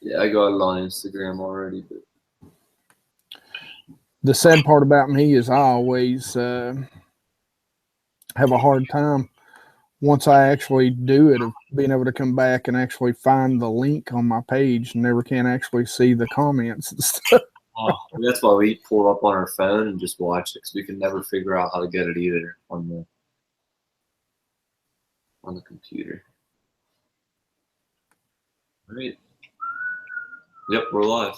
Yeah, I got it on Instagram already. But the sad part about me is I always have a hard time once I actually do it of being able to come back and actually find the link on my page and never can actually see the comments and stuff. oh, that's why we pull up on our phone and just watch it because we can never figure out how to get it either on the computer. All right. Yep, we're live.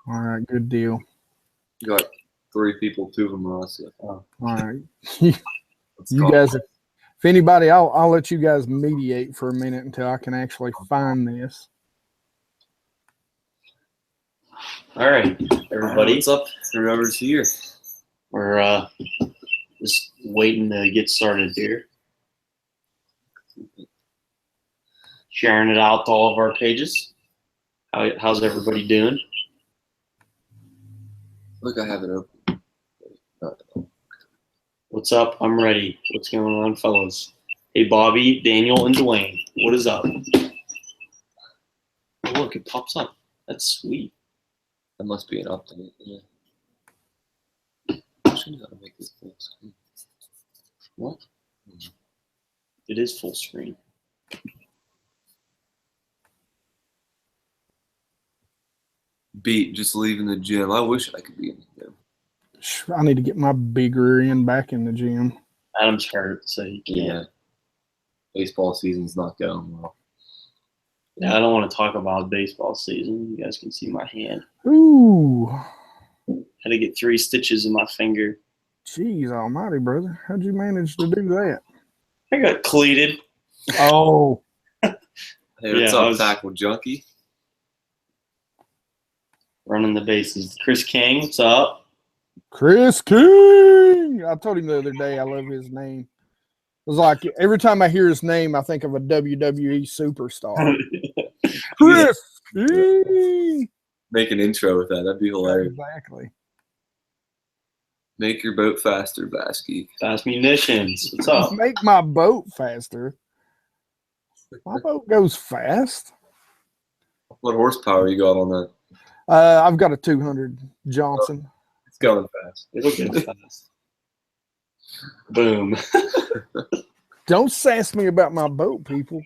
All right, good deal. You got 3 people, 2 of them are us. Oh. All right. You guys, if anybody, I'll let you guys mediate for a minute until I can actually find this. All right, everybody. What's up? Whoever's here. We're just waiting to get started here. Sharing it out to all of our pages. How's everybody doing? Look, I have it open. What's up? I'm ready. What's going on, fellas? Hey, Bobby, Daniel, and Dwayne. What is up? Oh, look, it pops up. That's sweet. That must be an update. Yeah. I should know how to make this full screen. What? It is full screen. Beat just leaving the gym. I wish I could be in the gym. I need to get my big rear end back in the gym. Adam's hurt, so he can't. Yeah. Baseball season's not going well. Yeah, I don't want to talk about baseball season. You guys can see my hand. Ooh. Had to get 3 stitches in my finger. Jeez almighty, brother. How'd you manage to do that? I got cleated. Oh. Hey, what's Yeah, up, Tackle Junkie? Running the bases. Chris King, what's up? Chris King. I told him the other day I love his name. It was like every time I hear his name, I think of a WWE superstar. Chris King. Make an intro with that. That'd be hilarious. Exactly. Make your boat faster, BassGeek. Fast Munitions, what's up? Make my boat faster. My boat goes fast. What horsepower you got on that? I've got a 200 Johnson. It's going fast. It'll go fast. Boom. Don't sass me about my boat, people.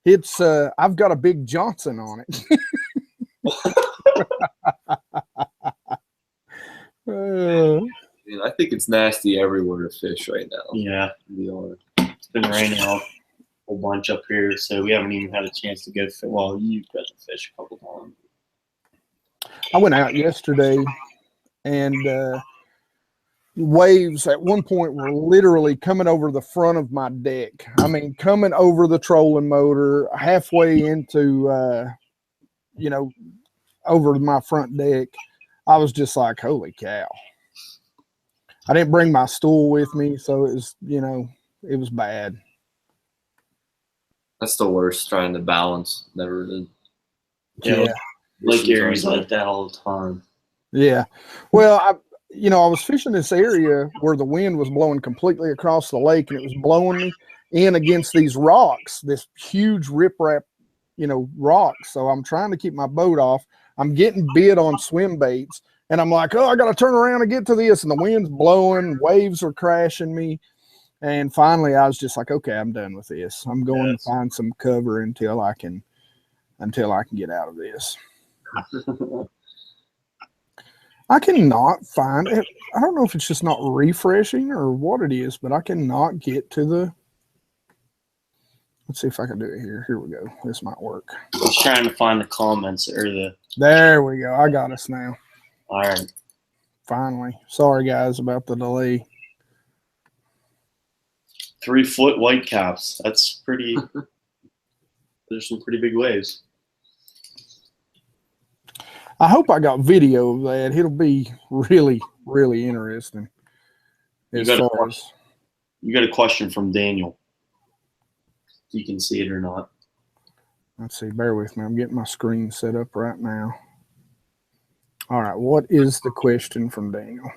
It's I've got a big Johnson on it. I think it's nasty everywhere to fish right now. Yeah. It's been raining a whole bunch up here, so we haven't even had a chance to go fish. Well, you've got to fish a couple times. I went out yesterday, and waves at one point were literally coming over the front of my deck. I mean, coming over the trolling motor, halfway into, over my front deck. I was just like, holy cow. I didn't bring my stool with me, so it was, it was bad. That's the worst, trying to balance. Never did. Yeah. Lake Erie's like that all the time. Yeah. Well, I was fishing this area where the wind was blowing completely across the lake, and it was blowing me in against these rocks, this huge riprap, rocks. So I'm trying to keep my boat off. I'm getting bit on swimbaits, and I'm like, oh, I got to turn around and get to this. And the wind's blowing, waves are crashing me. And finally, I was just like, okay, I'm done with this. I'm going to find some cover until I can get out of this. I cannot find it. I don't know if it's just not refreshing or what it is, but I cannot get to the. Let's see if I can do it here. Here we go. This might work. I was trying to find the comments or the. There we go. I got us now. All right. Finally. Sorry, guys, about the delay. 3-foot white caps. That's pretty. There's some pretty big waves. I hope I got video of that. It'll be really, really interesting. You got a question from Daniel. You can see it or not. Let's see. Bear with me. I'm getting my screen set up right now. All right. What is the question from Daniel?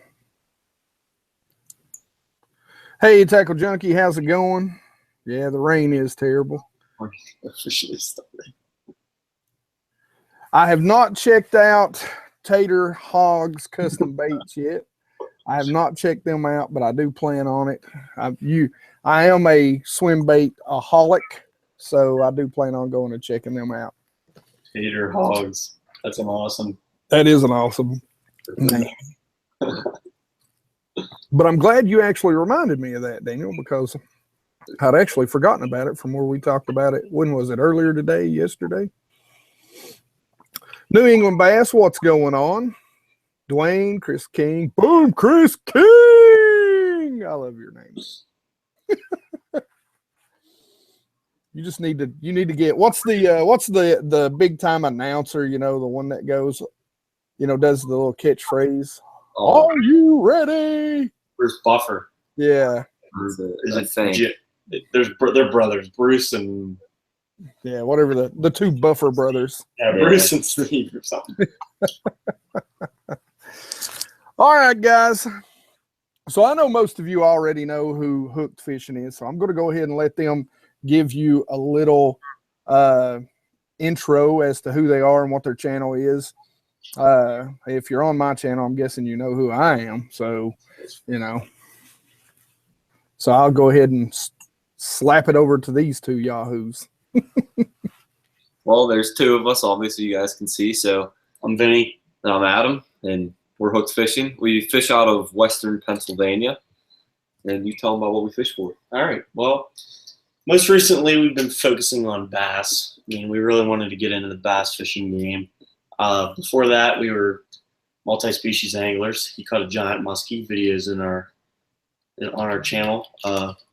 Hey, Tackle Junkie. How's it going? Yeah, the rain is terrible. I have not checked out Tater Hogs Custom Baits yet. I have not checked them out, but I do plan on it. I am a swim bait aholic, so I do plan on going and checking them out. Tater Hogs. That's an awesome. That is an awesome name. But I'm glad you actually reminded me of that, Daniel, because I'd actually forgotten about it from where we talked about it. When was it? Earlier today? Yesterday? New England Bass, what's going on? Dwayne, Chris King. Boom, Chris King! I love your names. You need to get what's the big time announcer, the one that goes, does the little catchphrase. Are you ready? Bruce Buffer. Yeah. They're brothers, Bruce and whatever the two Buffer brothers. Yeah, Bruce and Steve or something. All right, guys. So I know most of you already know who Hooked Fishing is, so I'm going to go ahead and let them give you a little intro as to who they are and what their channel is. If you're on my channel, I'm guessing you know who I am. So, so I'll go ahead and slap it over to these two yahoos. Well, there's two of us, obviously, you guys can see. So I'm Vinny. And I'm Adam, and we're Hooked Fishing. We fish out of Western Pennsylvania, and you tell them about what we fish for. All right. Well, most recently, we've been focusing on bass. I mean, we really wanted to get into the bass fishing game. Before that, we were multi-species anglers. He caught a giant muskie. Videos on our channel.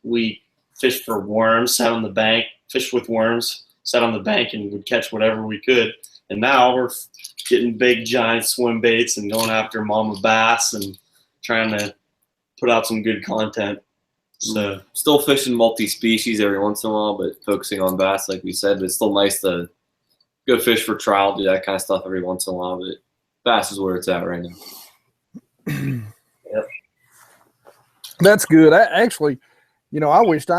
We fished for worms, sat on the bank, fished with worms, sat on the bank, and would catch whatever we could. And now we're getting big, giant swim baits and going after mama bass and trying to put out some good content. So still fishing multi-species every once in a while, but focusing on bass, like we said. But it's still nice to go fish for trout, do that kind of stuff every once in a while. But bass is where it's at right now. Yep. That's good. I wished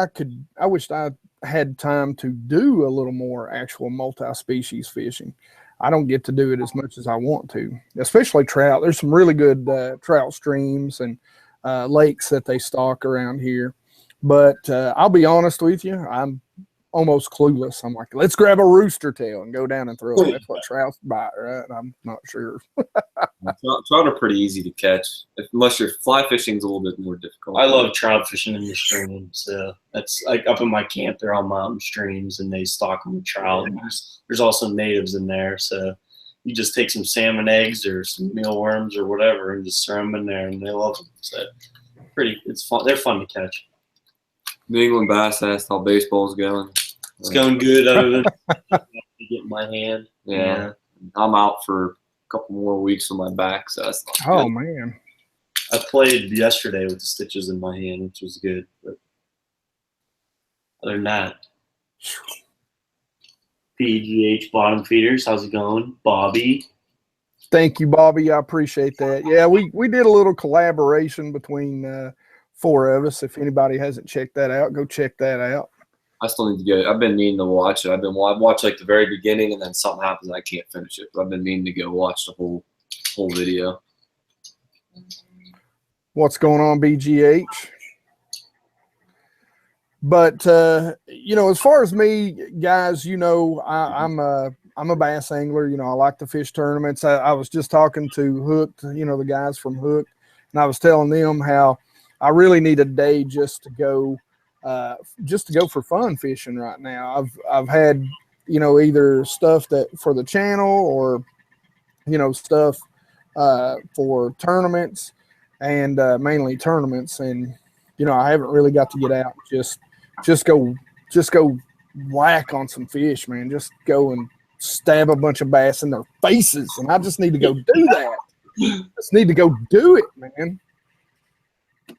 I had time to do a little more actual multi-species fishing. I don't get to do it as much as I want to, especially trout. There's some really good trout streams and lakes that they stock around here. But I'll be honest with you, I'm almost clueless. I'm like, let's grab a rooster tail and go down and throw it. That's what trouts bite, right? I'm not sure. Trout are pretty easy to catch, unless your fly fishing is a little bit more difficult. I love trout fishing in the streams. That's like up in my camp. They're all mountain streams, and they stock them with trout. There's also natives in there, so you just take some salmon eggs or some mealworms or whatever, and just throw them in there, and they love them. So it's fun. They're fun to catch. New England Bass asked how baseball's going. It's going good, other than get in my hand. Yeah, I'm out for a couple more weeks on my back, so that's not good. Good. Man. I played yesterday with the stitches in my hand, which was good. But other than that, BGH Bottom Feeders, how's it going? Bobby. Thank you, Bobby. I appreciate that. Yeah, we did a little collaboration between four of us. If anybody hasn't checked that out, go check that out. I still need to go. I've been meaning to watch it. I've watched like the very beginning, and then something happens and I can't finish it. But I've been meaning to go watch the whole video. What's going on, BGH? But as far as me, guys, I'm a bass angler. I like to fish tournaments. I was just talking to Hooked, the guys from Hooked, and I was telling them how I really need a day just to go for fun fishing right now. I've had either stuff that for the channel or stuff for tournaments and mainly tournaments, and I haven't really got to get out just go whack on some fish, man. Just go and stab a bunch of bass in their faces, and I just need to go do that. Just need to go do it, man.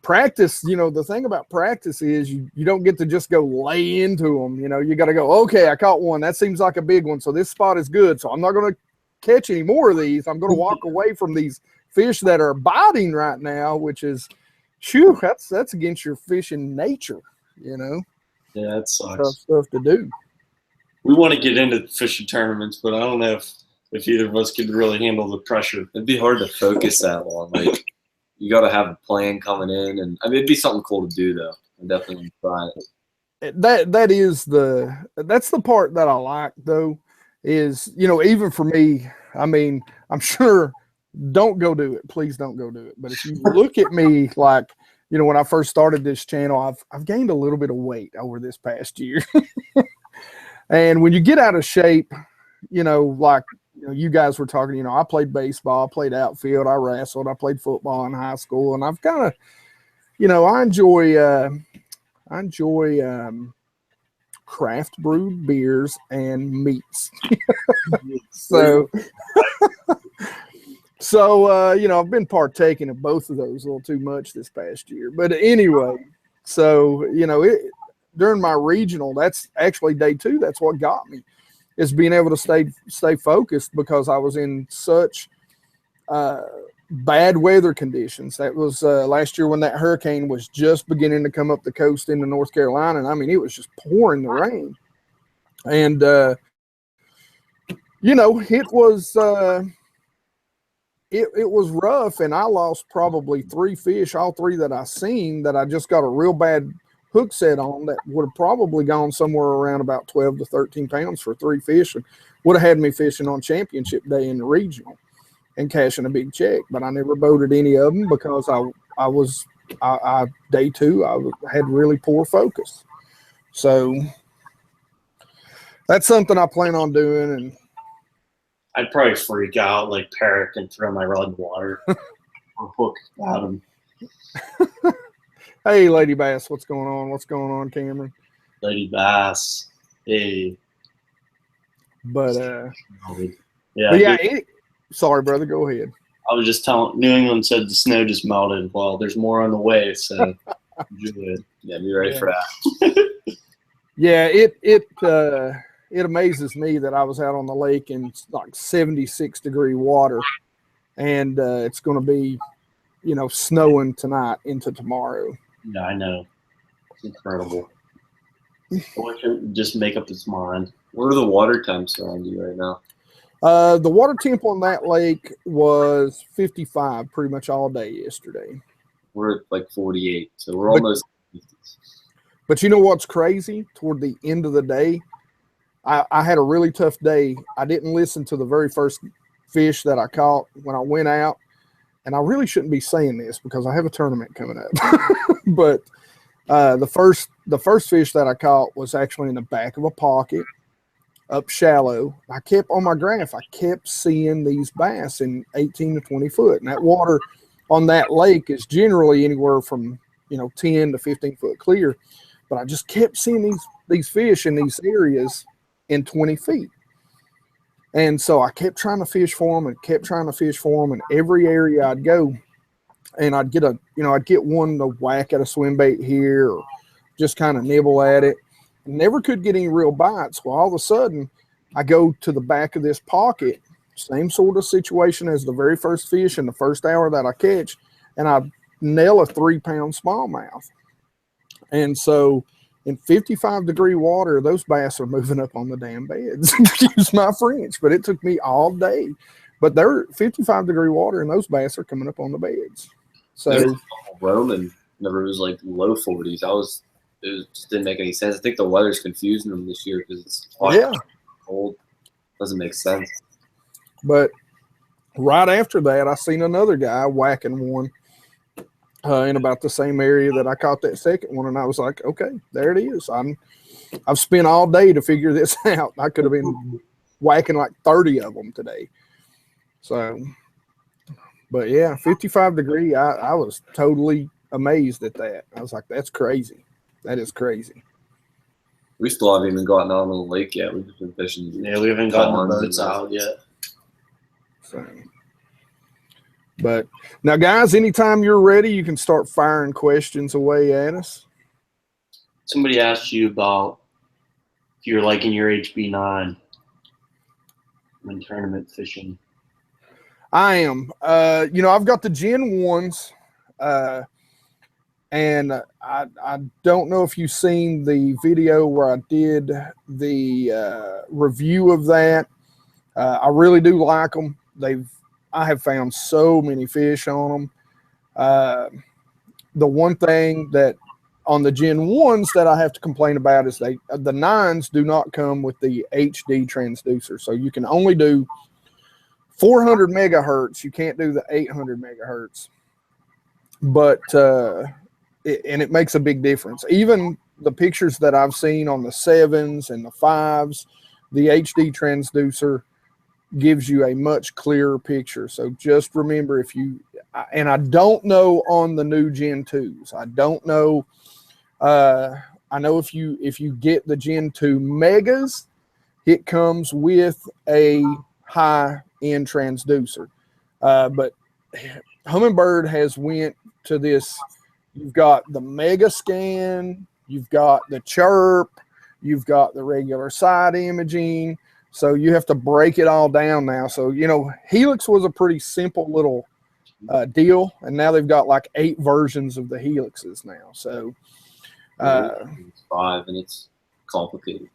Practice, the thing about practice is you don't get to just go lay into them. You got to go, okay, I caught one. That seems like a big one. So this spot is good. So I'm not going to catch any more of these. I'm going to walk away from these fish that are biting right now, which is, that's against your fishing nature, Yeah, that sucks. Tough stuff to do. We want to get into fishing tournaments, but I don't know if if either of us could really handle the pressure. It'd be hard to focus that long. Like, you got to have a plan coming in, and I mean, it'd be something cool to do though. I definitely want to try it. That's the part that I like though, is, you know, even for me, I mean, I'm sure, don't go do it. Please don't go do it. But if you look at me, like, you know, when I first started this channel, I've gained a little bit of weight over this past year. And when you get out of shape, you know, like, you know, you guys were talking, you know, I played baseball, I played outfield, I wrestled, I played football in high school, and I've kind of, you know, I enjoy craft brewed beers and meats. So you know, I've been partaking of both of those a little too much this past year. But anyway, so, you know, during my regional, that's actually day 2. That's what got me, is being able to stay focused, because I was in such bad weather conditions. That was last year when that hurricane was just beginning to come up the coast into North Carolina. And I mean, it was just pouring the rain. And, you know, it was rough, and I lost probably 3 fish, all 3 that I seen, that I just got a real bad hook set on, that would have probably gone somewhere around about 12 to 13 pounds for 3 fish, and would have had me fishing on championship day in the regional and cashing a big check. But I never boated any of them because day 2, I had really poor focus. So that's something I plan on doing. And I'd probably freak out like Parrot and throw my rod in the water or hook at him. Hey, Lady Bass, what's going on? What's going on, Cameron? Lady Bass. Hey. But yeah. Sorry, brother. Go ahead. I was just telling, New England said the snow just melted. Well, there's more on the way, so enjoy it. Yeah, be ready for that. Yeah, it amazes me that I was out on the lake in like 76-degree water, and it's going to be, you know, snowing tonight into tomorrow. Yeah, I know. It's incredible. I wish it would just make up its mind. What are the water temps around you right now? The water temp on that lake was 55 pretty much all day yesterday. We're at like 48, so we're almost 50s. But you know what's crazy? Toward the end of the day, I had a really tough day. I didn't listen to the very first fish that I caught when I went out. And I really shouldn't be saying this because I have a tournament coming up. But the first fish that I caught was actually in the back of a pocket, up shallow. I kept on my graph, I kept seeing these bass in 18 to 20 foot. And that water on that lake is generally anywhere from, you know, 10 to 15 foot clear. But I just kept seeing these fish in these areas in 20 feet. And so I kept trying to fish for them and every area I'd go, and I'd get one to whack at a swim bait here or just kind of nibble at it. Never could get any real bites. Well, all of a sudden I go to the back of this pocket, same sort of situation as the very first fish in the first hour that I catch, and I nail a 3-pound smallmouth. And so in 55-degree water, those bass are moving up on the damn beds. Excuse my French, but it took me all day. But they're 55-degree water, and those bass are coming up on the beds. So Roman never was like low 40s. It just didn't make any sense. I think the weather's confusing them this year because it's hot, cold. Doesn't make sense. But right after that, I seen another guy whacking one in about the same area that I caught that second one, and I was like, okay, there it is. I've spent all day to figure this out. I could have been whacking like 30 of them today. So, but yeah, 55-degree. I was totally amazed at that. I was like, that's crazy. That is crazy. We still haven't even gotten out on the lake yet. We've been fishing. Yeah, we haven't gotten the boats out yet. So, but now, guys, anytime you're ready, you can start firing questions away at us. Somebody asked you about if you're liking your HB9 when tournament fishing. I am. You know, I've got the Gen 1s. And I don't know if you've seen the video where I did the review of that. I really do like them. I have found so many fish on them. The one thing that on the Gen 1s that I have to complain about is the 9s do not come with the HD transducer. So you can only do 400 megahertz. You can't do the 800 megahertz. But it makes a big difference. Even the pictures that I've seen on the 7s and the 5s, the HD transducer gives you a much clearer picture. So just remember, and I don't know on the new Gen 2s. I don't know. I know if you get the Gen 2 Megas, it comes with a high-end transducer. But Humminbird has went to this. You've got the Mega Scan, you've got the Chirp, you've got the regular side imaging. So you have to break it all down now. So, Helix was a pretty simple little deal, and now they've got like 8 versions of the Helixes now. So it's 5, and it's complicated.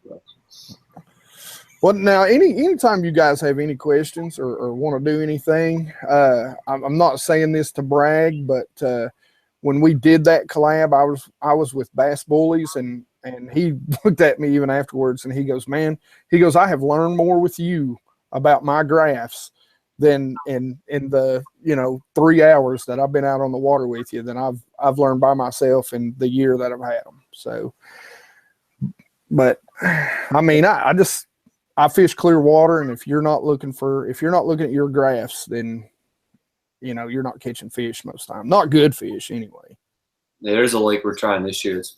Well, now, anytime you guys have any questions or want to do anything, I'm not saying this to brag, but when we did that collab, I was with Bass Bullies, and he looked at me even afterwards, and he goes, "Man," he goes, "I have learned more with you about my graphs than in the 3 hours that I've been out on the water with you than I've learned by myself in the year that I've had them." So, but I mean, I fish clear water, and if you're not looking at your graphs, then you're not catching fish most of the time. Not good fish anyway. Yeah, there's a lake we're trying this year. It's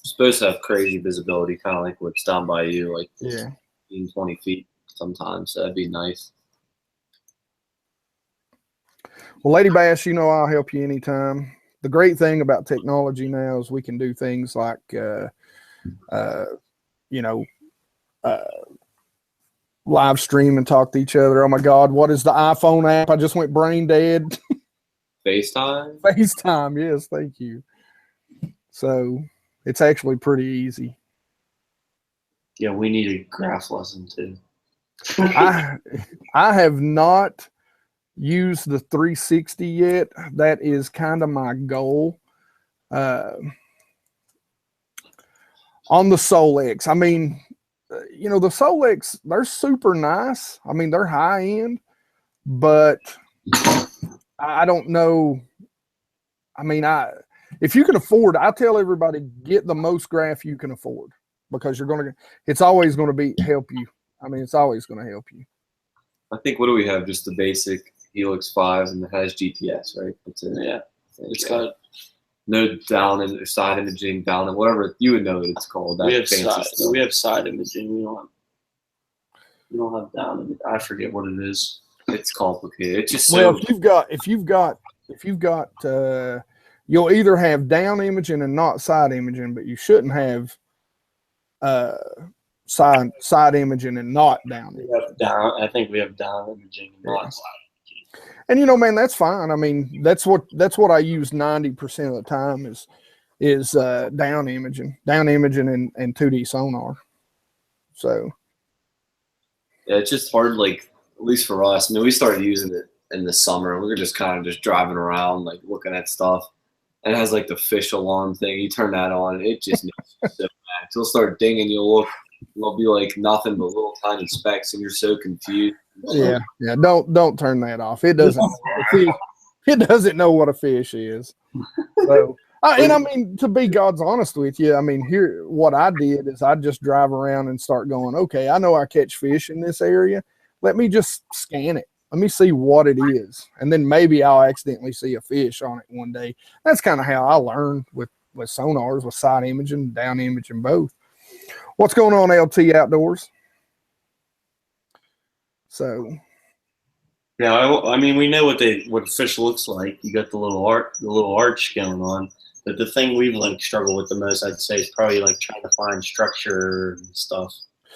supposed to have crazy visibility, kind of like what's down by you, like 20 feet sometimes. So that'd be nice. Well, Lady Bass, I'll help you anytime. The great thing about technology now is we can do things like, live stream and talk to each other. Oh my God, what is the iPhone app? I just went brain dead. FaceTime? FaceTime, yes, thank you. So it's actually pretty easy. Yeah, we need a graph lesson too. I have not used the 360 yet. That is kind of my goal. On the Solex, I mean, the Solex, they're super nice. I mean, they're high end, but I don't know. I mean, if you can afford, I tell everybody, get the most graph you can afford, because it's always going to help you. I mean, it's always going to help you. I think, what do we have? Just the basic Helix 5, and it has GPS, right? That's it. Yeah. It's got no down and side imaging, down and whatever you would know what it's called. We have side imaging. We don't have down imaging. I forget what it is. It's complicated. It's just if you've got you'll either have down imaging and not side imaging, but you shouldn't have side imaging and not down imaging. We have down. I think we have down imaging and not side imaging. And man, that's fine. I mean, that's what I use 90% of the time is down imaging and 2D sonar. So yeah, it's just hard. Like, at least for us, I mean, we started using it in the summer, and we were just kind of just driving around, like looking at stuff. And it has like the fish alarm thing. You turn that on, and it just makes you so mad. It'll start dinging. You'll look. It'll be like nothing but little tiny specks, and you're so confused. Yeah. Don't turn that off. It doesn't. It doesn't know what a fish is. So, and I mean, to be God's honest with you, I mean, here what I did is I just drive around and start going, okay, I know I catch fish in this area. Let me just scan it. Let me see what it is, and then maybe I'll accidentally see a fish on it one day. That's kind of how I learned with sonars, with side imaging, down imaging, both. What's going on, LT Outdoors? So, yeah, I mean, we know what a fish looks like. You got the little arch going on. But the thing we've like struggled with the most, I'd say, is probably like trying to find structure and stuff.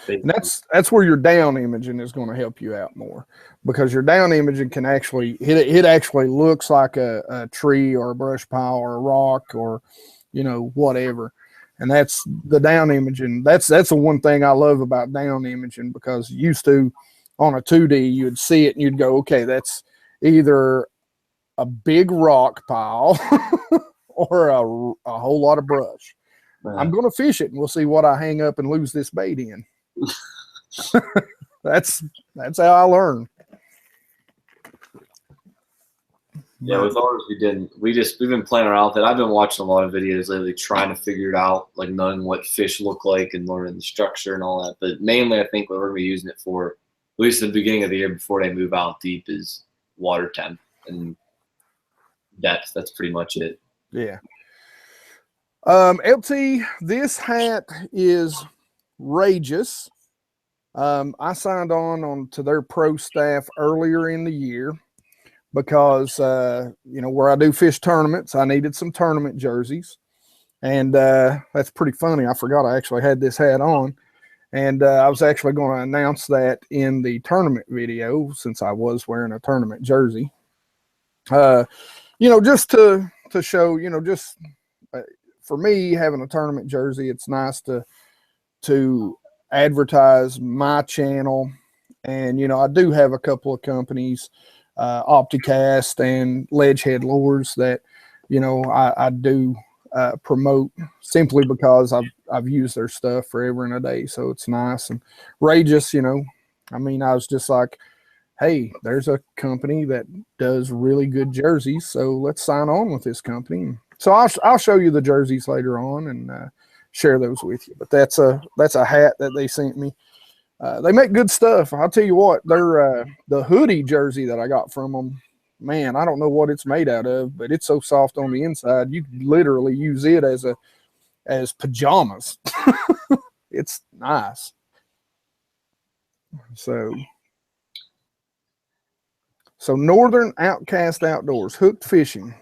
And that's where your down imaging is going to help you out more, because your down imaging can actually it actually looks like a tree or a brush pile or a rock or whatever. And that's the down imaging. That's the one thing I love about down imaging, because used to, on a 2D, you'd see it and you'd go, okay, that's either a big rock pile or a whole lot of brush. I'm going to fish it and we'll see what I hang up and lose this bait in. That's how I learn. Yeah, with ours, we've been playing around with it. I've been watching a lot of videos lately trying to figure it out, like knowing what fish look like and learning the structure and all that. But mainly I think what we're going to be using it for, at least at the beginning of the year before they move out deep, is water temp and depth. That's pretty much it. Yeah. LT, this hat is Rageous. I signed on to their pro staff earlier in the year because, where I do fish tournaments, I needed some tournament jerseys. And that's pretty funny. I forgot I actually had this hat on. And I was actually going to announce that in the tournament video since I was wearing a tournament jersey. Just to show, for me, having a tournament jersey, it's nice to advertise my channel. And, I do have a couple of companies, Opticast and Ledgehead Lures, that, I do promote simply because I've used their stuff forever and a day. So it's nice. And Rageous, I was just like, hey, there's a company that does really good jerseys, so let's sign on with this company. So I'll show you the jerseys later on and share those with you. But that's a hat that they sent me. They make good stuff. I'll tell you what, they're the hoodie jersey that I got from them. Man, I don't know what it's made out of, but it's so soft on the inside. You can literally use it as pajamas. It's nice. So Northern Outcast Outdoors, hooked fishing.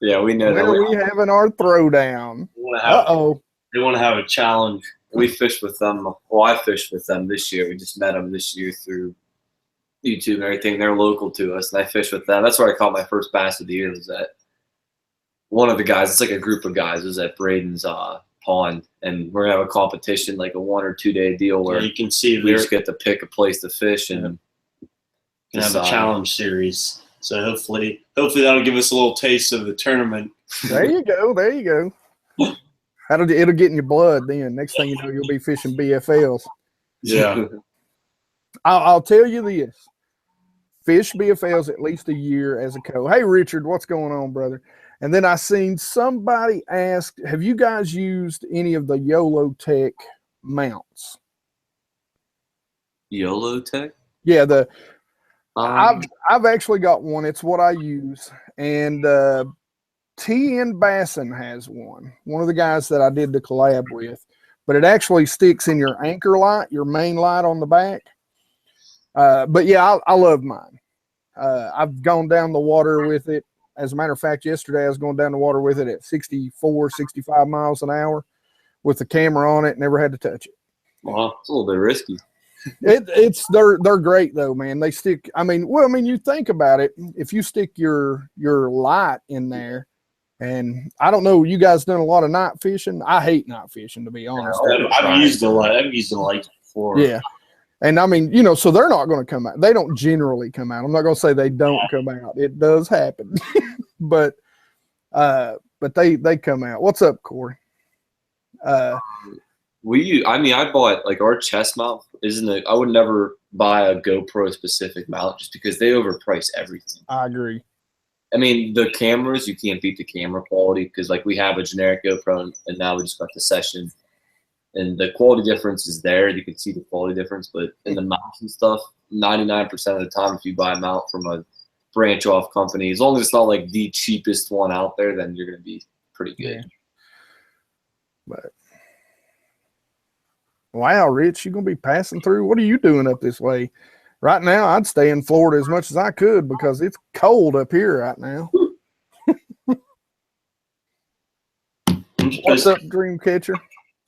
Yeah, we know when that. Are we having our throwdown? They want to have a challenge. We fished with them. Well, I fished with them this year. We just met them this year through YouTube and everything. They're local to us, and I fished with them. That's where I caught my first bass of the year. Was at one of the guys. It's like a group of guys. It was at Braden's pond, and we're gonna have a competition, like a 1 or 2 day deal where you can see we just get to pick a place to fish and have a challenge series. So hopefully that'll give us a little taste of the tournament. There you go. It'll get in your blood then. Next thing you know, you'll be fishing BFLs. Yeah. I'll tell you this. Fish BFLs at least a year as a co. Hey, Richard, what's going on, brother? And then I seen somebody ask, have you guys used any of the YOLO Tech mounts? YOLO Tech? Yeah, I've actually got one. It's what I use. And TN Basson has one of the guys that I did the collab with, but it actually sticks in your anchor light, your main light on the back. But yeah, I love mine. I've gone down the water with it. As a matter of fact, yesterday I was going down the water with it at 64, 65 miles an hour with the camera on it. Never had to touch it. Wow, it's a little bit risky. They're great though, man. They stick. You think about it. If you stick your light in there, and I don't know, you guys done a lot of night fishing. I hate night fishing, to be honest. I've used the light before. Yeah. And so they're not going to come out. They don't generally come out. I'm not going to say they don't come out. It does happen, but they come out. What's up, Corey? I bought like our chest mount. I would never buy a GoPro specific mount just because they overprice everything. I agree. The cameras, you can't beat the camera quality because like we have a generic GoPro and now we just got the Session. And the quality difference is there. You can see the quality difference. But in the mounts and stuff, 99% of the time, if you buy a mount from a branch off company, as long as it's not like the cheapest one out there, then you're going to be pretty good. Yeah. But wow, Rich, you're going to be passing through. What are you doing up this way? Right now, I'd stay in Florida as much as I could because it's cold up here right now. What's up, Dreamcatcher?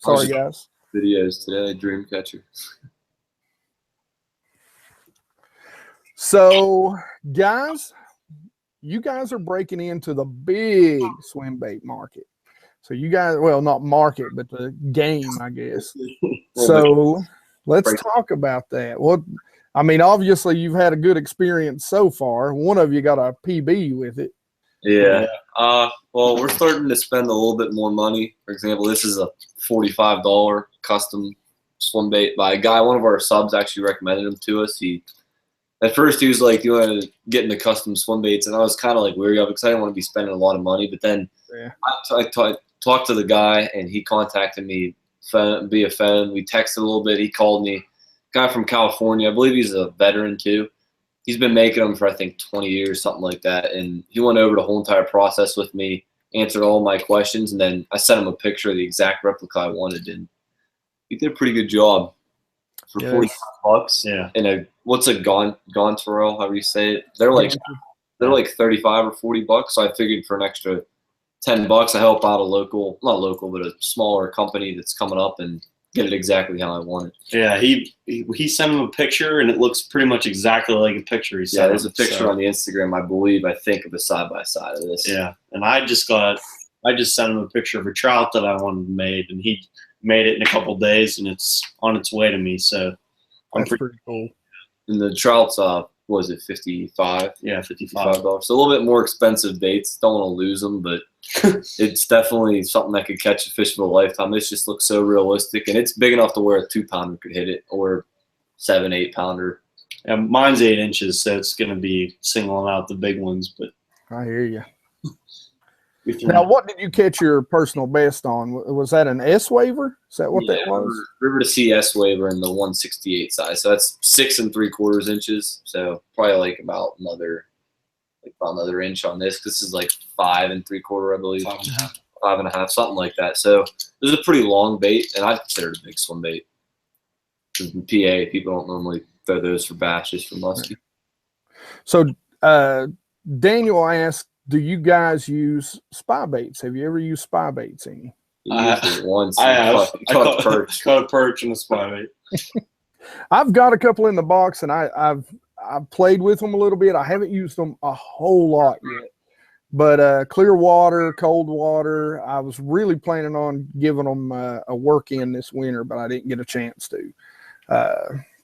Sorry, guys. Videos today, Dreamcatcher. So, guys, you guys are breaking into the big swim bait market. So you guys, well, not market, but the game, I guess. So Let's talk about that. Well, I mean, obviously you've had a good experience so far. One of you got a PB with it. Yeah. Well, we're starting to spend a little bit more money. For example, this is a $45 custom swim bait by a guy. One of our subs actually recommended him to us. At first he was like, "You want to get into custom swim baits?" And I was kind of like weary of it because I didn't want to be spending a lot of money. But then I talked to the guy, and he contacted me via phone. We texted a little bit. He called me. Guy from California. I believe he's a veteran too. He's been making them for, I think, 20 years, something like that. And he went over the whole entire process with me, answered all my questions, and then I sent him a picture of the exact replica I wanted. And he did a pretty good job for $45. Yeah. And what's a Gontarel, however you say it? They're like 35 or $40. So I figured for an extra $10, I help out not local, but a smaller company that's coming up and get it exactly how I want it. Yeah, he sent him a picture, and it looks pretty much exactly like a picture he sent. Yeah, there's a picture on the Instagram, I think, of a side-by-side of this. Yeah, and I just sent him a picture of a trout that I wanted made, and he made it in a couple days, and it's on its way to me. So that's pretty cool. And the trout's, was it 55? Yeah, $55. So a little bit more expensive baits. Don't want to lose them, but it's definitely something that could catch a fish for a lifetime. This just looks so realistic, and it's big enough to where a 2-pounder could hit it, or 7-8-pounder. And mine's 8 inches, so it's going to be singling out the big ones. But I hear you. Now, what did you catch your personal best on? Was that an S waiver? Is that what that was? River to Sea S waiver in the 168 size. So that's 6 3/4 inches. So probably like about another inch on this. This is like 5 3/4, I believe. 5.5, something like that. So this is a pretty long bait, and I consider it a big swim bait. In PA, people don't normally throw those for bass, just for muskie. So Daniel asked, do you guys use spy baits? Have you ever used spy baits any? Once. I have. Caught a perch. Caught a perch and a spy bait. I've got a couple in the box, and I've played with them a little bit. I haven't used them a whole lot yet. But clear water, cold water, I was really planning on giving them a work in this winter, but I didn't get a chance to.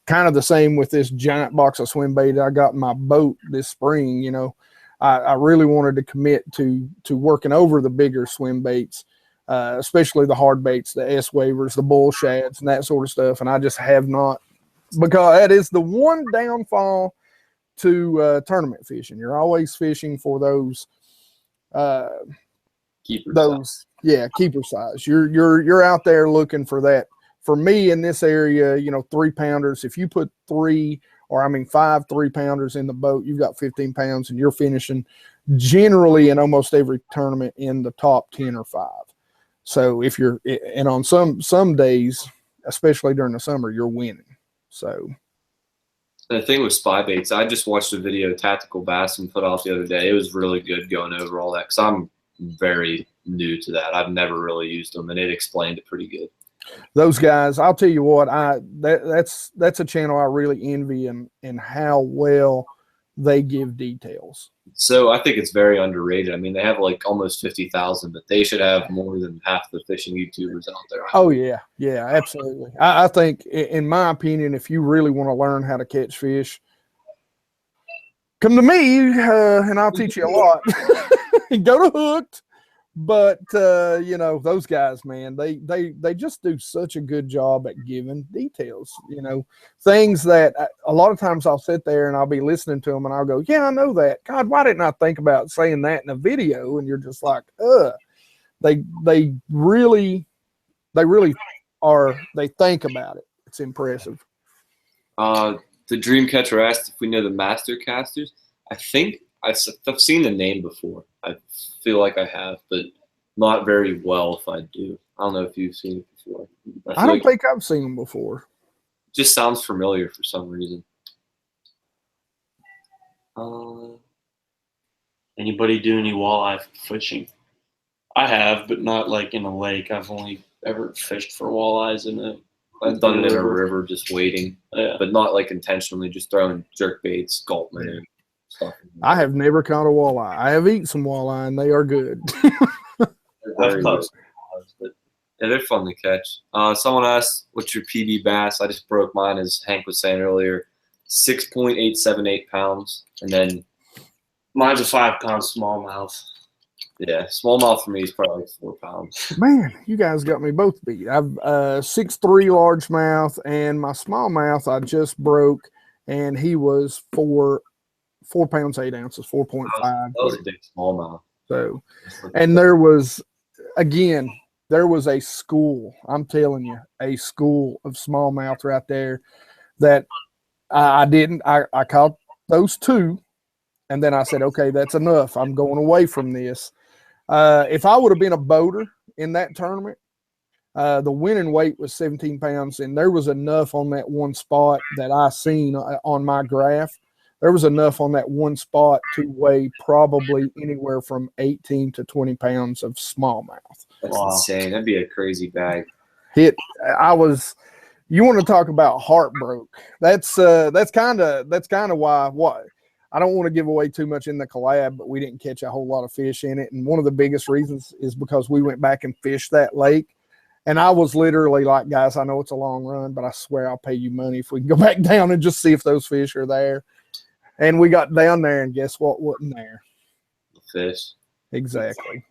Kind of the same with this giant box of swim bait I got in my boat this spring. You know, I really wanted to commit to working over the bigger swim baits, especially the hard baits, the S waivers, the bull shads, and that sort of stuff. And I just have not, because that is the one downfall to tournament fishing. You're always fishing for those keeper size. You're out there looking for that. For me in this area, 3-pounders, if you put 5 3-pounders in the boat, you've got 15 pounds, and you're finishing generally in almost every tournament in the top 10 or 5. So and on some days, especially during the summer, you're winning. So the thing with spy baits, I just watched a video Tactical Bassman put out the other day. It was really good going over all that, because I'm very new to that. I've never really used them, and it explained it pretty good. Those guys, I'll tell you what, that's a channel I really envy in how well they give details. So I think it's very underrated. I mean, they have like almost 50,000, but they should have more than half the fishing YouTubers out there. Oh yeah, absolutely. I think, in my opinion, if you really want to learn how to catch fish, come to me, and I'll teach you a lot. Go to Hooked. But those guys, man, they just do such a good job at giving details, things that a lot of times I'll sit there and I'll be listening to them and I'll go, yeah, I know that. God, why didn't I think about saying that in a video? And you're just like, they really are. They think about it. It's impressive. The Dreamcatcher asked if we know the Master Casters. I think I've seen the name before. I feel like I have, but not very well if I do. I don't know if you've seen it before. I don't think I've seen them before. It just sounds familiar for some reason. Anybody do any walleye fishing? I have, but not like in a lake. I've only ever fished for walleyes I've done it in a river, just waiting, but not like intentionally, just throwing jerk baits, gulpman, and stuff. I have never caught a walleye. I have eaten some walleye, and they are good. Yeah, they're fun to catch. Someone asked, what's your PB bass? I just broke mine, as Hank was saying earlier, 6.878 pounds. And then, Mine's a 5-pound smallmouth. yeah, smallmouth for me is probably like 4 pounds. Man, you guys got me both beat. I've 6'3" largemouth, and my smallmouth I just broke, and he was 4 pounds 8 ounces, 4.5. That was a big smallmouth. So, and there was a school. I'm telling you, a school of smallmouth right there that I didn't. I caught those 2, and then I said, okay, that's enough. I'm going away from this. If I would have been a boater in that tournament, the winning weight was 17 pounds, and there was enough on that one spot that I seen on my graph. There was enough on that one spot to weigh probably anywhere from 18 to 20 pounds of smallmouth. That's insane. That'd be a crazy bag. You want to talk about heartbroke. That's kind of why what. I don't want to give away too much in the collab, but we didn't catch a whole lot of fish in it. And one of the biggest reasons is because we went back and fished that lake. And I was literally like, guys, I know it's a long run, but I swear I'll pay you money if we can go back down and just see if those fish are there. And we got down there, and guess what wasn't there? The fish. Exactly.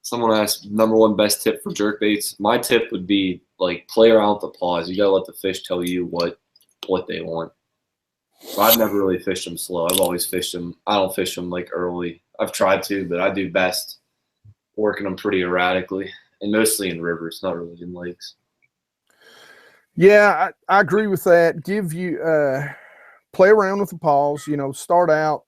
Someone asked, #1 best tip for jerkbaits. My tip would be, like, play around with the pause. You got to let the fish tell you what they want. So I've never really fished them slow. I've always fished them. I don't fish them like early. I've tried to, but I do best working them pretty erratically, and mostly in rivers, not really in lakes. Yeah, I agree with that. Play around with the pause. Start out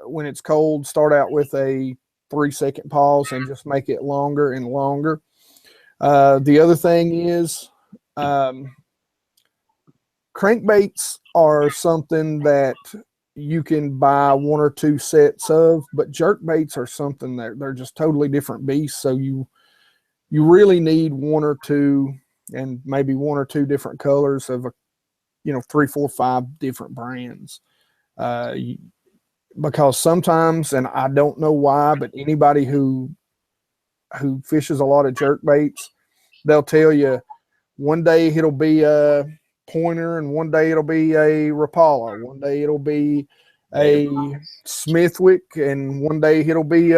when it's cold. Start out with a 3-second pause and just make it longer and longer. The other thing is, crankbaits are something that you can buy 1 or 2 sets of, but jerkbaits are something that they're just totally different beasts. So you really need 1 or 2, and maybe 1 or 2 different colors of 3, 4, 5 different brands. Because sometimes, and I don't know why, but anybody who fishes a lot of jerkbaits, they'll tell you one day it'll be a pointer, and one day it'll be a Rapala, one day it'll be a Smithwick, and one day it'll be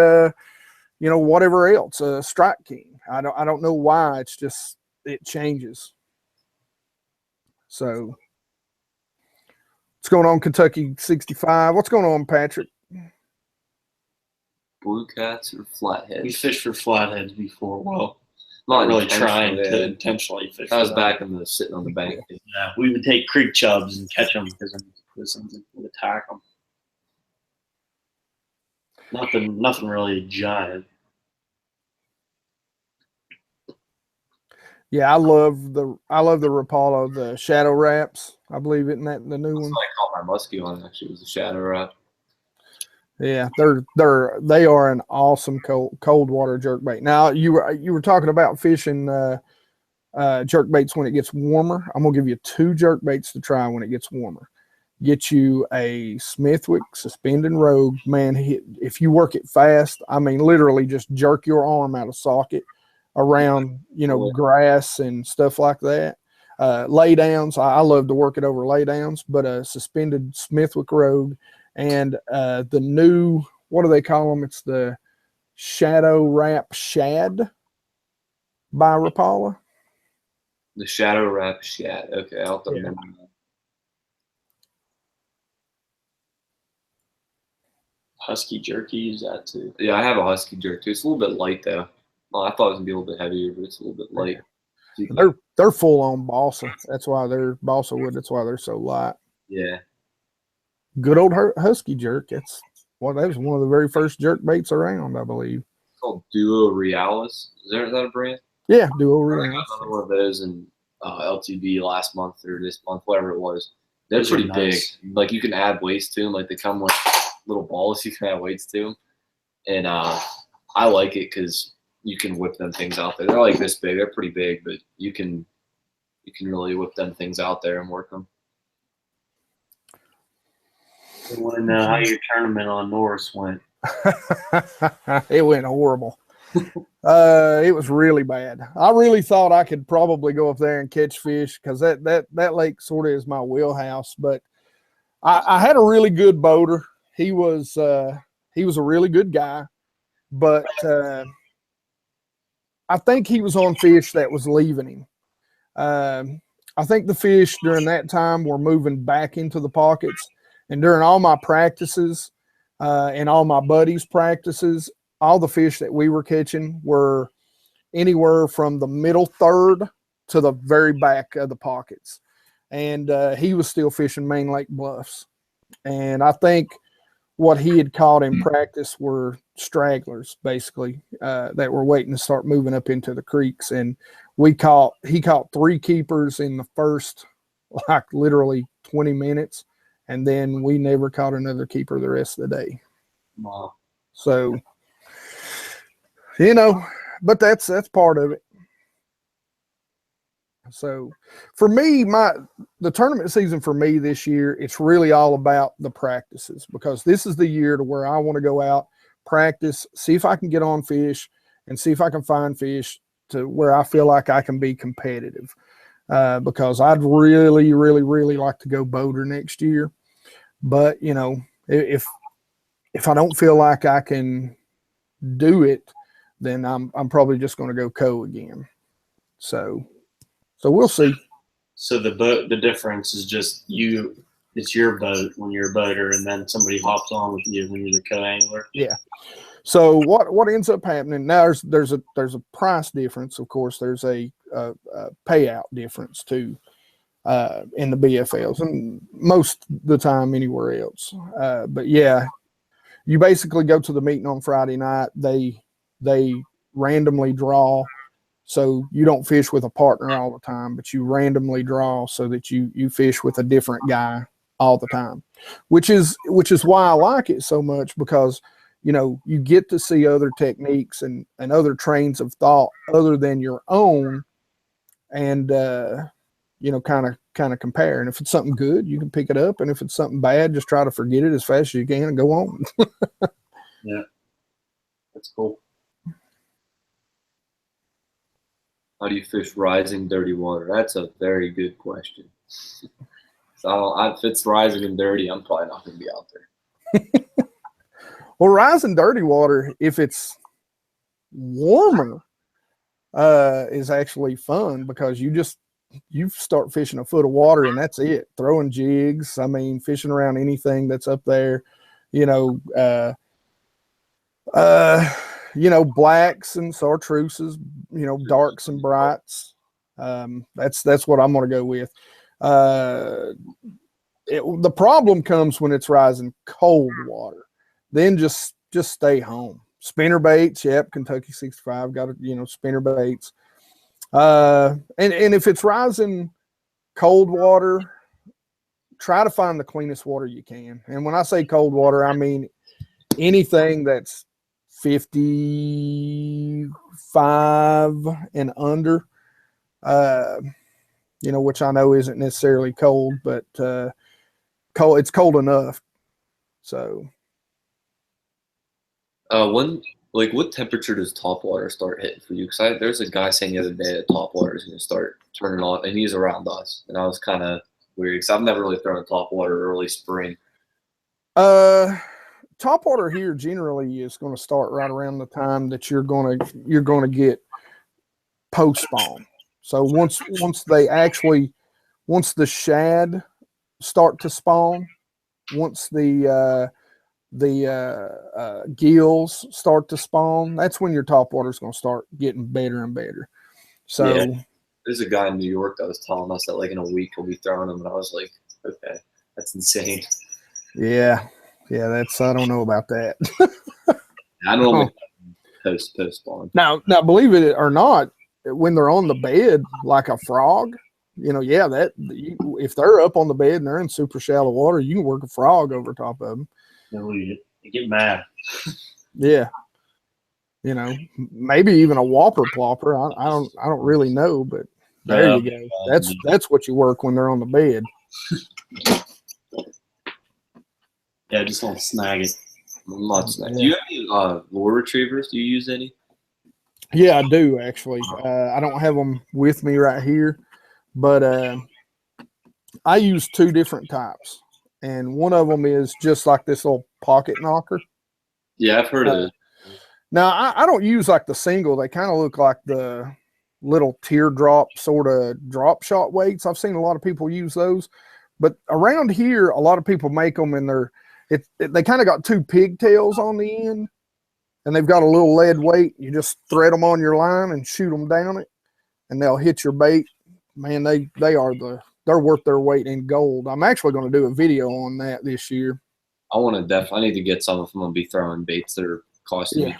whatever else, a Strike King. I don't know why. It's just it changes. So what's going on, Kentucky 65? What's going on, Patrick? Blue cats or flatheads? We fished for flatheads before. Well, not really trying intentionally, to intentionally fish. I was back in the sitting on the bank. Yeah, we would take creek chubs and catch them because something would attack them. Nothing really giant. Yeah, I love the Rapala, the Shadow Wraps. I believe isn't that the new one? I caught my muskie on actually. It was a Shadow Wrap. Yeah, they are an awesome cold water jerkbait. Now you were talking about fishing jerkbaits when it gets warmer. I'm gonna give you 2 jerkbaits to try when it gets warmer. Get you a Smithwick Suspend and Rogue. Man, if you work it fast, I mean literally just jerk your arm out of socket around grass and stuff like that. Lay downs, I love to work it over lay downs, but a suspended Smithwick Rogue and the new, what do they call them? It's the Shadow Wrap Shad by Rapala. The Shadow Wrap Shad. Okay, I'll have to remember that. Husky jerky, use that too. Yeah, I have a Husky jerk too. It's a little bit light though. Well, I thought it was gonna be a little bit heavier, but it's a little bit light. They're full on balsa. That's why they're balsa wood. That's why they're so light. Yeah. Good old Husky jerk. That was one of the very first jerk baits around, I believe. It's called Duo Realis. Is that a brand? Yeah, Duo I Realis. got another one of those in LTB last month or this month, whatever it was. They're pretty big. Like you can add weights to them. Like they come with little balls you can add weights to them. And I like it because you can whip them things out there. They're like this big. They're pretty big, but you can really whip them things out there and work them. I want to know how your tournament on Norris went. It went horrible. It was really bad. I really thought I could probably go up there and catch fish because that lake sort of is my wheelhouse. But I had a really good boater. He was a really good guy, but I think he was on fish that was leaving him. I think the fish during that time were moving back into the pockets, and during all my practices and all my buddies' practices, all the fish that we were catching were anywhere from the middle third to the very back of the pockets. And he was still fishing Main Lake Bluffs. And I think what he had caught in practice were stragglers, basically, that were waiting to start moving up into the creeks. And he caught 3 keepers in the first, like, literally 20 minutes. And then we never caught another keeper the rest of the day. Wow. So, but that's part of it. So for me, the tournament season for me this year, it's really all about the practices, because this is the year to where I want to go out, practice, see if I can get on fish, and see if I can find fish to where I feel like I can be competitive. Because I'd really, really, really like to go boater next year. But, if I don't feel like I can do it, then I'm probably just going to go co again. So we'll see. So the difference is just it's your boat when you're a boater, and then somebody hops on with you when you're the co-angler. Yeah. So what ends up happening now? There's a price difference, of course. There's a payout difference too in the BFLs, and most of the time anywhere else. But yeah, you basically go to the meeting on Friday night. They randomly draw. So you don't fish with a partner all the time, but you randomly draw so that you fish with a different guy all the time, which is why I like it so much, because you get to see other techniques and other trains of thought other than your own, and kind of compare. And if it's something good, you can pick it up, and if it's something bad, just try to forget it as fast as you can and go on. Yeah, that's cool. How do you fish rising dirty water? That's a very good question. So if it's rising and dirty, I'm probably not going to be out there. Well, rising dirty water, if it's warmer, is actually fun, because you start fishing a foot of water and that's it. Throwing jigs, fishing around anything that's up there, blacks and chartreuses, darks and brights. That's what I'm going to go with. The problem comes when it's rising cold water. Then just stay home. Spinner baits, yep. Kentucky 65 got spinner baits. And if it's rising cold water, try to find the cleanest water you can. And when I say cold water, I mean anything that's 55 and under, which I know isn't necessarily cold, but cold. It's cold enough. So, what temperature does top water start hitting for you? Because there's a guy saying the other day that top water is going to start turning on, and he's around us, and I was kind of weird because I've never really thrown a top water early spring. Top water here generally is going to start right around the time that you're going to get post spawn. So once the shad start to spawn, once the gills start to spawn, that's when your top water is going to start getting better and better. So yeah. There's a guy in New York that was telling us that like in a week he'll be throwing them, and I was like, okay, that's insane. Yeah, I don't know about that. I don't know. Post spawn. Now, believe it or not, when they're on the bed like a frog, if they're up on the bed and they're in super shallow water, you can work a frog over top of them. You get mad. Yeah. Maybe even a whopper plopper. I don't really know, but there you go. That's what you work when they're on the bed. Yeah, just don't snag it. I'm not snag. Do you have any lure retrievers? Do you use any? Yeah, I do actually. I don't have them with me right here, but I use two different types, and one of them is just like this little pocket knocker. Yeah, I've heard of it. Now, I don't use like the single. They kind of look like the little teardrop sort of drop shot weights. I've seen a lot of people use those, but around here, a lot of people make them, and they kind of got two pigtails on the end, and they've got a little lead weight. You just thread them on your line and shoot them down it, and they'll hit your bait. Man, they're worth their weight in gold. I'm actually going to do a video on that this year. I need to get some if I'm going to be throwing baits that are costing me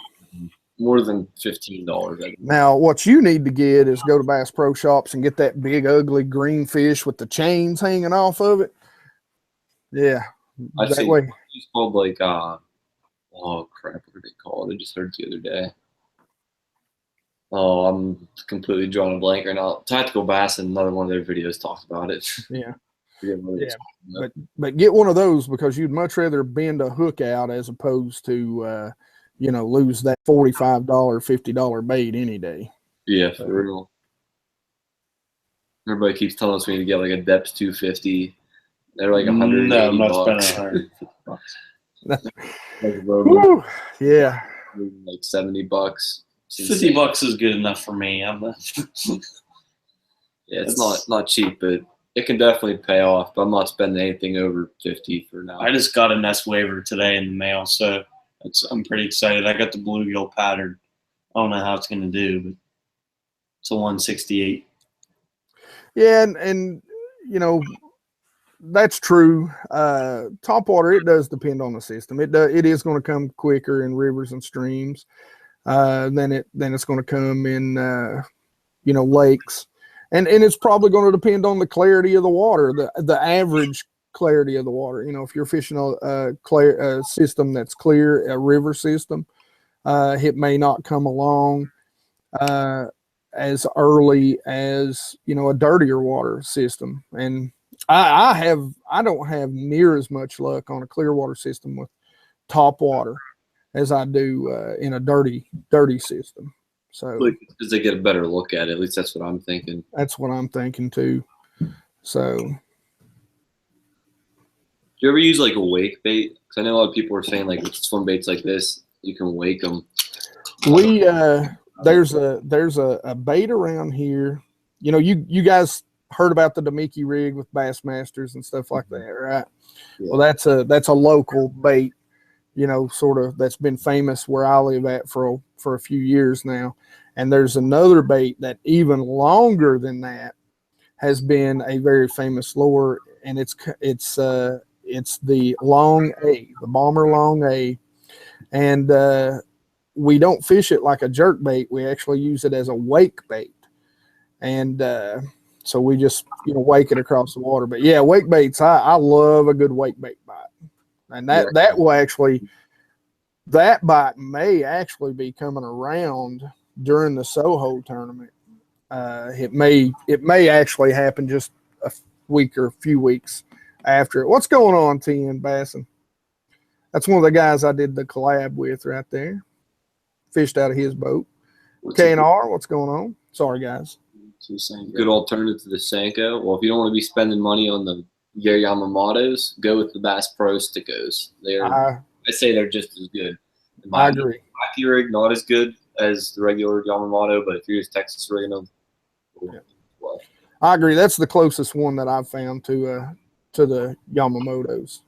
more than $15. Now, what you need to get is go to Bass Pro Shops and get that big, ugly green fish with the chains hanging off of it. Yeah. That way. It's called like, oh crap, what are they called? I just heard it the other day. Oh, I'm completely drawing a blank right now. Tactical Bass, and another one of their videos talks about it. Yeah. But get one of those, because you'd much rather bend a hook out as opposed to lose that $45, $50 bait any day. Yeah, for real. Everybody keeps telling us we need to get like a Depths 250. They're like $180. No, I'm not spending $100. Yeah. Like $70. $50 is good enough for me. It's not cheap, but it can definitely pay off. But I'm not spending anything over $50 for now. I just got a nest waiver today in the mail, so I'm pretty excited. I got the bluegill pattern. I don't know how it's going to do, but it's a 168. Yeah, and that's true. Topwater, it does depend on the system. It is going to come quicker in rivers and streams. Then it's going to come in lakes, and it's probably going to depend on the clarity of the water, the average clarity of the water. If you're fishing a system that's clear, a river system, it may not come along as early as a dirtier water system. And I don't have near as much luck on a clear water system with top water as I do in a dirty system. So because they get a better look at it. At least that's what I'm thinking. That's what I'm thinking too. So, do you ever use like a wake bait? Because I know a lot of people are saying like with swim baits like this, you can wake them. We there's a bait around here. You guys heard about the Demiki rig with Bassmasters and stuff like that, right? Yeah. Well, that's a local bait. Sort of that's been famous where I live at for a few years now. And there's another bait that even longer than that has been a very famous lure, and it's the long A, the Bomber long A. And we don't fish it like a jerk bait. We actually use it as a wake bait. And so we just wake it across the water. But yeah, wake baits, I love a good wake bait bite. And that will actually, that bite may actually be coming around during the Soho tournament. It may actually happen just a week or a few weeks after it. What's going on, T.N. Basson? That's one of the guys I did the collab with right there. Fished out of his boat. K&R, what's going on? Sorry, guys. Good alternative to the Senko. Well, if you don't want to be spending money on the Yamamotos, go with the Bass Pro Stickos. I say they're just as good. I agree. Hockey rig, not as good as the regular Yamamoto, but if you're just Texas rigging them, well. I agree. That's the closest one that I've found to the Yamamotos.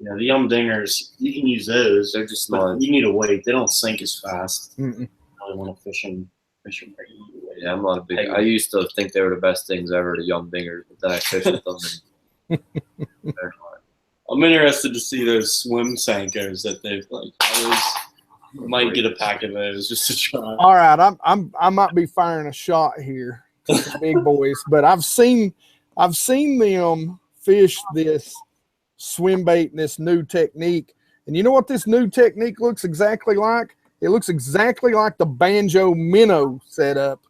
Yeah, the Yum Dingers, you can use those. They're just not. You need to wait. They don't sink as fast. I really want to fish them. Yeah, I'm not a big. I used to think they were the best things ever, the Yum Dingers, but then I fished with them. And they're not. I'm interested to see those swim Senkos that they've like. I might get a pack of those just to try. All right, I might be firing a shot here to the big boys, but I've seen them fish this swim bait and this new technique. And you know what this new technique looks exactly like? It looks exactly like the Banjo Minnow setup.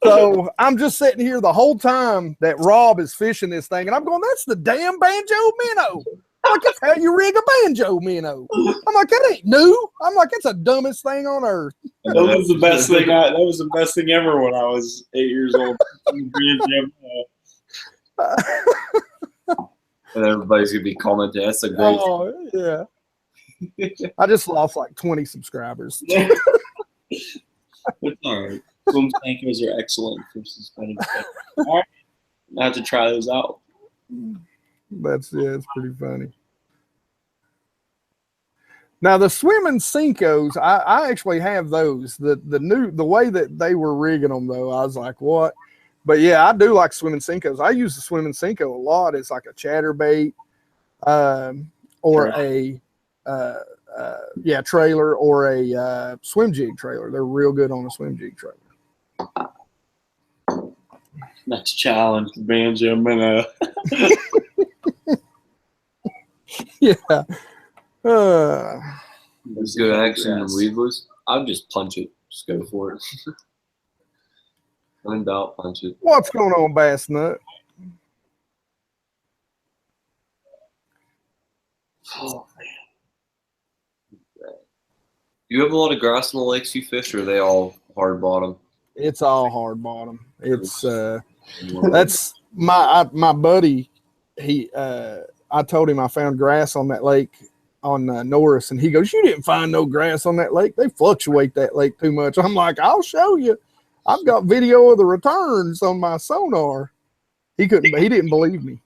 So I'm just sitting here the whole time that Rob is fishing this thing, and I'm going, that's the damn Banjo Minnow. I'm like, that's how you rig a Banjo Minnow. I'm like, that ain't new. I'm like, it's the dumbest thing on earth. That was the best thing. That was the best thing ever when I was 8 years old. And everybody's gonna be commenting. That's a great. Oh yeah. I just lost like 20 subscribers. It's all right. Swim tankers are excellent for suspended. All right, I have to try those out. It's pretty funny. Now the swimming Cincos, I actually have those. The way that they were rigging them though, I was like, what? But yeah, I do like swimming Cincos. I use the swimming Cinco a lot. It's like a chatterbait, or a trailer, or a swim jig trailer. They're real good on a swim jig trailer. Next challenge for Banjo. I'm gonna. Yeah. There's good action and weedless. I'd just punch it. Just go for it. When in doubt, punch it. What's going on, Bass Nut? Oh man. You have a lot of grass in the lakes you fish, or are they all hard bottom? It's all hard bottom. It's that's my buddy. I told him I found grass on that lake on Norris, and he goes, "You didn't find no grass on that lake. They fluctuate that lake too much." I'm like, "I'll show you. I've got video of the returns on my Sonar." He didn't believe me.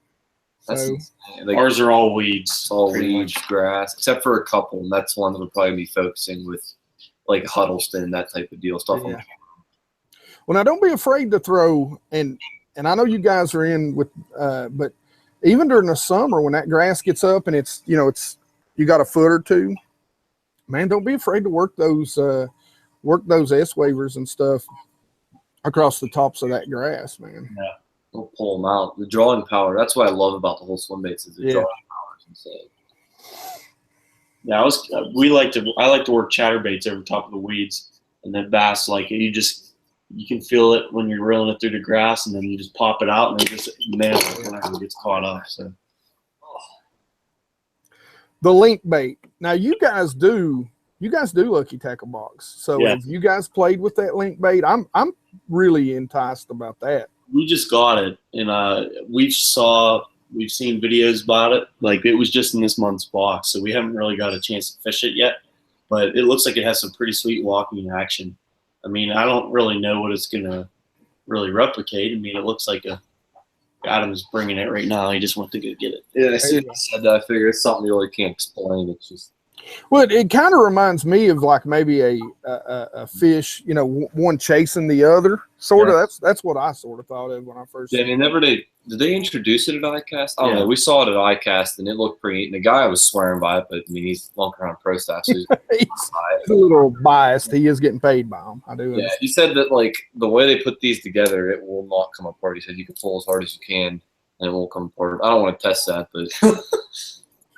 So like, ours are all weeds. It's all weeds, grass, except for a couple, and that's one that would probably be focusing with like Huddleston, that type of deal, stuff. Yeah. Well, now don't be afraid to throw, and I know you guys are in with, but even during the summer when that grass gets up and it's you got a foot or two, man, don't be afraid to work those S wavers and stuff across the tops of that grass, man. Yeah. We'll pull them out. The drawing power. That's what I love about the whole Swimbaits is the drawing power is insane. Yeah, I like to work chatterbaits over top of the weeds, and then bass like it. You can feel it when you're reeling it through the grass, and then you just pop it out, and it just nails it whenever it gets caught up. So the link bait. Now you guys do Lucky Tackle Box. So yeah. If you guys played with that link bait, I'm really enticed about that. We just got it, and we've seen videos about it. Like it was just in this month's box, so we haven't really got a chance to fish it yet. But it looks like it has some pretty sweet walking action. I mean, I don't really know what it's gonna really replicate. I mean, it looks like Adam's bringing it right now. He just went to go get it. Yeah, as soon as I said that, I figured it's something you really can't explain. It's just. Well, it kind of reminds me of like maybe a fish, one chasing the other, sort of. That's what I sort of thought of when I first. Yeah, did they introduce it at ICAST? I don't know. We saw it at ICAST, and it looked pretty neat. And the guy was swearing by it, but I mean, he's walking around pro staff, so he's a little biased. He is getting paid by them. I do. Yeah, he said that like the way they put these together, it will not come apart. He said you can pull as hard as you can, and it won't come apart. I don't want to test that, but.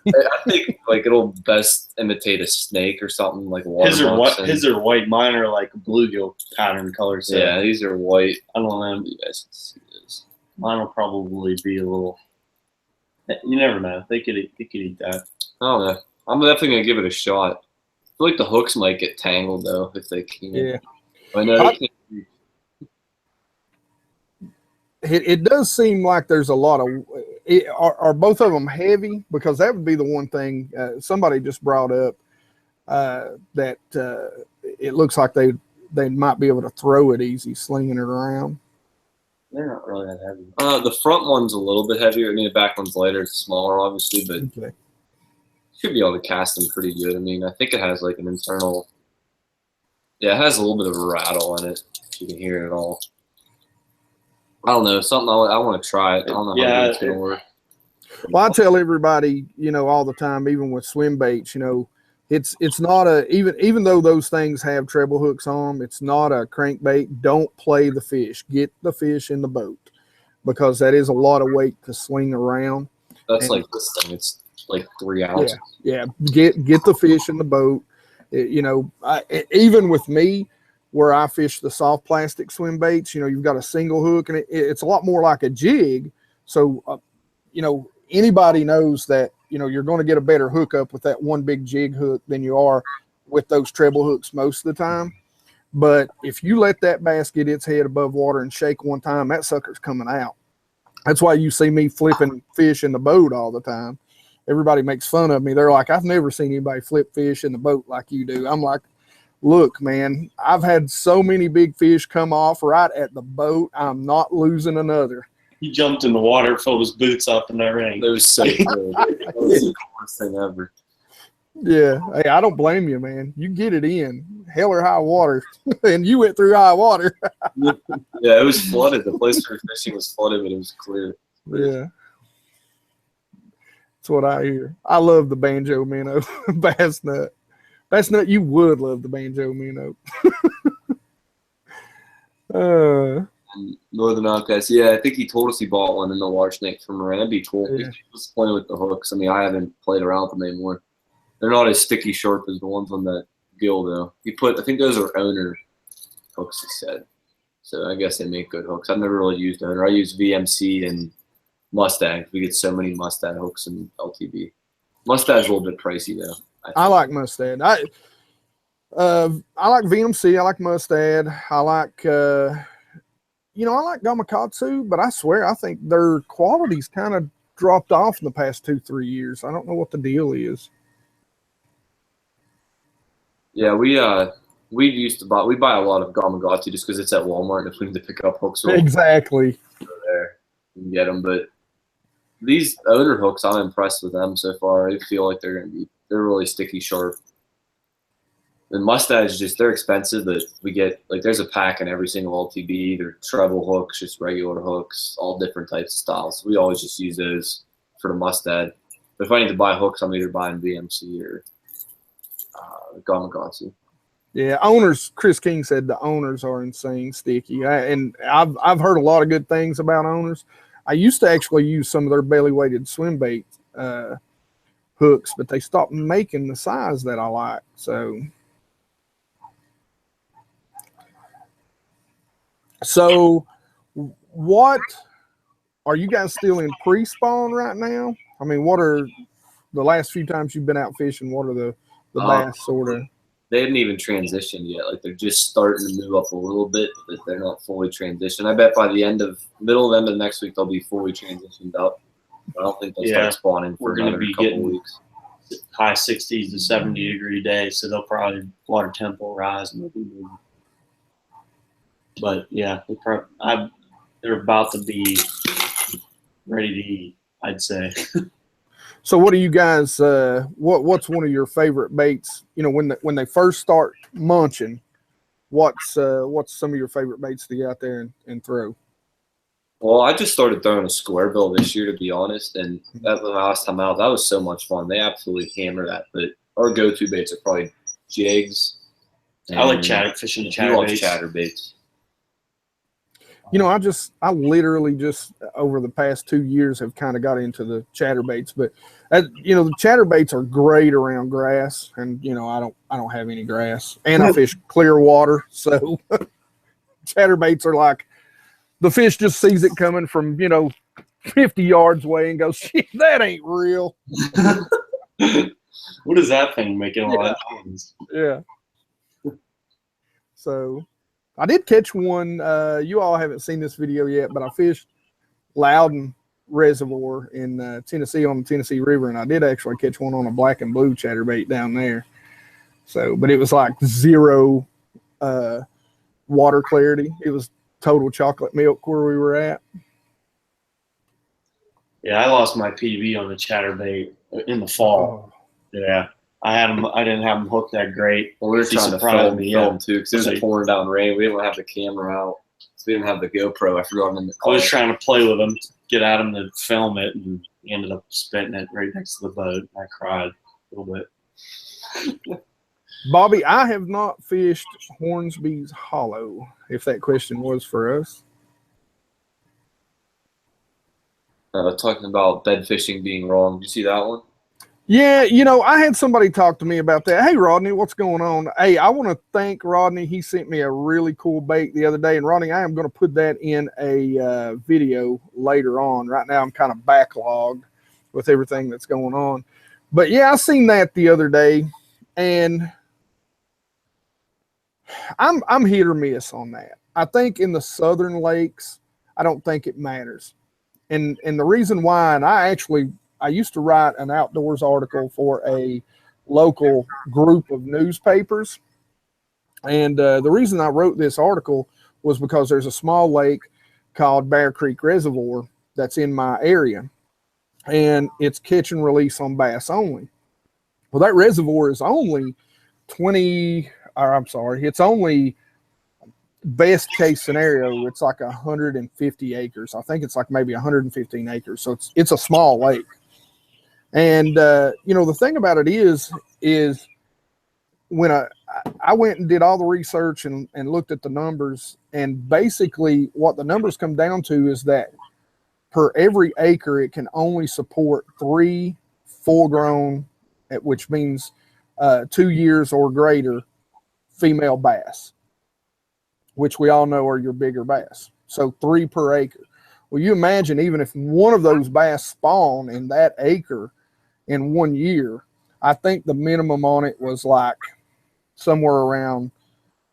I think like it'll best imitate a snake or something like his are white. Mine are like bluegill pattern colors. So yeah, these are white. I don't know if you guys can see this. Mine will probably be a little. You never know. They could eat that. I don't know. I'm definitely gonna give it a shot. I feel like the hooks might get tangled though if they can. Yeah. I know. It does seem like there's a lot of. Are both of them heavy? Because that would be the one thing somebody just brought up that it looks like they might be able to throw it easy, slinging it around. They're not really that heavy. The front one's a little bit heavier. I mean, the back one's lighter. It's smaller, obviously, but should be able to cast them pretty good. I mean, I think it has like an internal. Yeah, it has a little bit of a rattle in it. You can hear it all. I don't know. Something I want to try it. I don't know how it's going to work. Well, I tell everybody, all the time, even with swim baits, it's not even though those things have treble hooks on them, it's not a crankbait. Don't play the fish. Get the fish in the boat because that is a lot of weight to swing around. That's like this thing. It's like 3 ounces. Yeah. Get the fish in the boat. Even with me, where I fish the soft plastic swim baits, you've got a single hook and it's a lot more like a jig. So, anybody knows that, you're going to get a better hookup with that one big jig hook than you are with those treble hooks most of the time. But if you let that bass get its head above water and shake one time, that sucker's coming out. That's why you see me flipping fish in the boat all the time. Everybody makes fun of me. They're like, I've never seen anybody flip fish in the boat like you do. I'm like, look, man, I've had so many big fish come off right at the boat. I'm not losing another. He jumped in the water, filled his boots up, and everything. It was so good. That was the coolest thing ever. Yeah. Hey, I don't blame you, man. You get it in hell or high water. And you went through high water. Yeah, it was flooded. The place we were fishing was flooded, but it was clear. Yeah. That's what I hear. I love the banjo minnow bass nut. Bass nut, you would love the banjo minnow. Northern Outcast. Yeah, I think he told us he bought one in the large snake from Moran. That'd be cool. Yeah. He was playing with the hooks. I mean, I haven't played around with them anymore. They're not as sticky sharp as the ones on that gill, though. I think those are owner hooks, he said. So I guess they make good hooks. I've never really used owner. I use VMC and Mustang. We get so many Mustang hooks in LTB. Mustang's a little bit pricey, though. I like Mustang. I like VMC. I like Mustang. I like I like Gamakatsu, but I swear I think their quality's kind of dropped off in the past 2-3 years. I don't know what the deal is. Yeah, we buy a lot of Gamakatsu just because it's at Walmart, and if we need to pick up hooks, exactly, go there and get them. But these owner hooks, I'm impressed with them so far. I feel like they're really sticky sharp. The Mustache, they're expensive, but we get, there's a pack in every single LTB. They're treble hooks, just regular hooks, all different types of styles. So we always just use those for the Mustad. But if I need to buy hooks, I'm either buying VMC or Gamakatsu. Yeah, owners. Chris King said the owners are insane sticky, and I've heard a lot of good things about owners. I used to actually use some of their belly weighted swim bait hooks, but they stopped making the size that I like. So what are you guys still in pre-spawn right now? I mean, what are the last few times you've been out fishing? What are the bass sort of? They haven't even transitioned yet. They're just starting to move up a little bit, but they're not fully transitioned. I bet by the end of next week they'll be fully transitioned up. I don't think they'll start spawning for another couple weeks. High 60s to 70 degree days, so they'll probably water temp will rise and they'll be moving. But yeah, they're about to be ready to eat, I'd say. So what do you guys? What's one of your favorite baits? When they first start munching, what's some of your favorite baits to get out there and throw? Well, I just started throwing a square bill this year, to be honest, and that was the last time out. That was so much fun. They absolutely hammer that. But our go-to baits are probably jigs. I like fishing chatterbaits. I literally just over the past 2 years have kind of got into the chatterbaits, but the chatterbaits are great around grass, and I don't have any grass, and I fish clear water, so chatterbaits are like the fish just sees it coming from 50 yards away and goes, shit, that ain't real. What is that thing making a lot of noise? Yeah. So I did catch one. You all haven't seen this video yet, but I fished Loudon Reservoir in Tennessee on the Tennessee River, and I did actually catch one on a black and blue chatterbait down there. So, but it was like zero water clarity. It was total chocolate milk where we were at. Yeah, I lost my PB on the chatterbait in the fall. Yeah. I didn't have them hooked that great. Well, we were trying to film too, because it was pouring down rain. We didn't have the camera out, so we didn't have the GoPro. I forgot them in the car. I was trying to play with them, get at them to film it, and he ended up spitting it right next to the boat. I cried a little bit. Bobby, I have not fished Hornsby's Hollow, if that question was for us. Talking about bed fishing being wrong. Did you see that one? Yeah, I had somebody talk to me about that. Hey, Rodney, what's going on? Hey, I want to thank Rodney. He sent me a really cool bait the other day. And, Rodney, I am going to put that in a video later on. Right now, I'm kind of backlogged with everything that's going on. But, yeah, I seen that the other day. And I'm hit or miss on that. I think in the southern lakes, I don't think it matters. And the reason why, and I used to write an outdoors article for a local group of newspapers. And the reason I wrote this article was because there's a small lake called Bear Creek Reservoir that's in my area, and it's catch and release on bass only. Well, that reservoir is only it's only, best case scenario, it's like 150 acres. I think it's like maybe 115 acres. So it's a small lake. And the thing about it is when I went and did all the research and looked at the numbers, and basically what the numbers come down to is that per every acre, it can only support 3 full-grown, which means 2 years or greater, female bass, which we all know are your bigger bass. So 3 per acre. Well, you imagine even if one of those bass spawn in that acre in 1 year, I think the minimum on it was like somewhere around,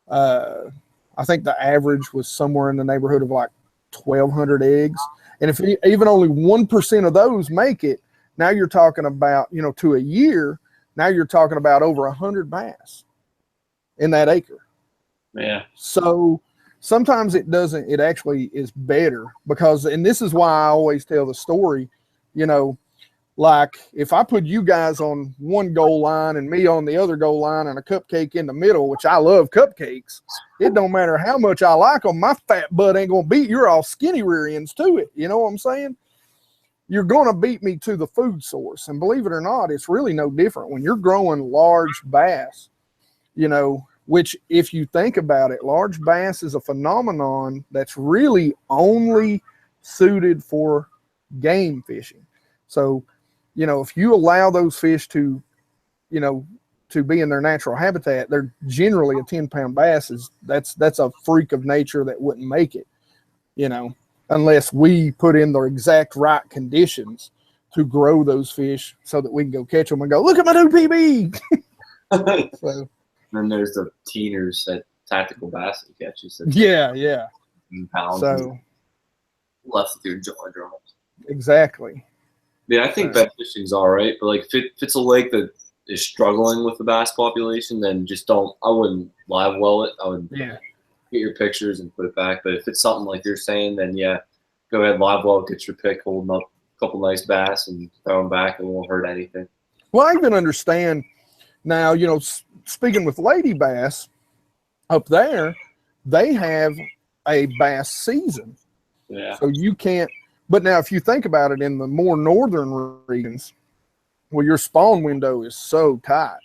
I think the average was somewhere in the neighborhood of like 1,200 eggs. And if even only 1% of those make it, now you're talking about, to a year, now you're talking about over 100 bass in that acre. Yeah. So sometimes it actually is better because, and this is why I always tell the story, like if I put you guys on one goal line and me on the other goal line and a cupcake in the middle, which I love cupcakes, it don't matter how much I like them, my fat butt ain't going to beat your all skinny rear ends to it. You know what I'm saying? You're going to beat me to the food source. And believe it or not, it's really no different when you're growing large bass, which if you think about it, large bass is a phenomenon that's really only suited for game fishing. So, if you allow those fish to be in their natural habitat, they're generally a 10-pound bass. That's a freak of nature that wouldn't make it, unless we put in the exact right conditions to grow those fish so that we can go catch them and go, look at my new PB. So, then there's the teeners at Tactical Bass catches. Yeah. Pounds So left with your jaw drops. Exactly. Yeah, I think bass fishing's all right, but like if it's a lake that is struggling with the bass population, then I wouldn't live well it. I would get your pictures and put it back. But if it's something like you're saying, then yeah, go ahead, live well, get your pick, holding up a couple nice bass and throw them back. It won't hurt anything. Well, I even understand now, speaking with lady bass up there, they have a bass season. Yeah. So you can't, but now if you think about it in the more northern regions, well, your spawn window is so tight.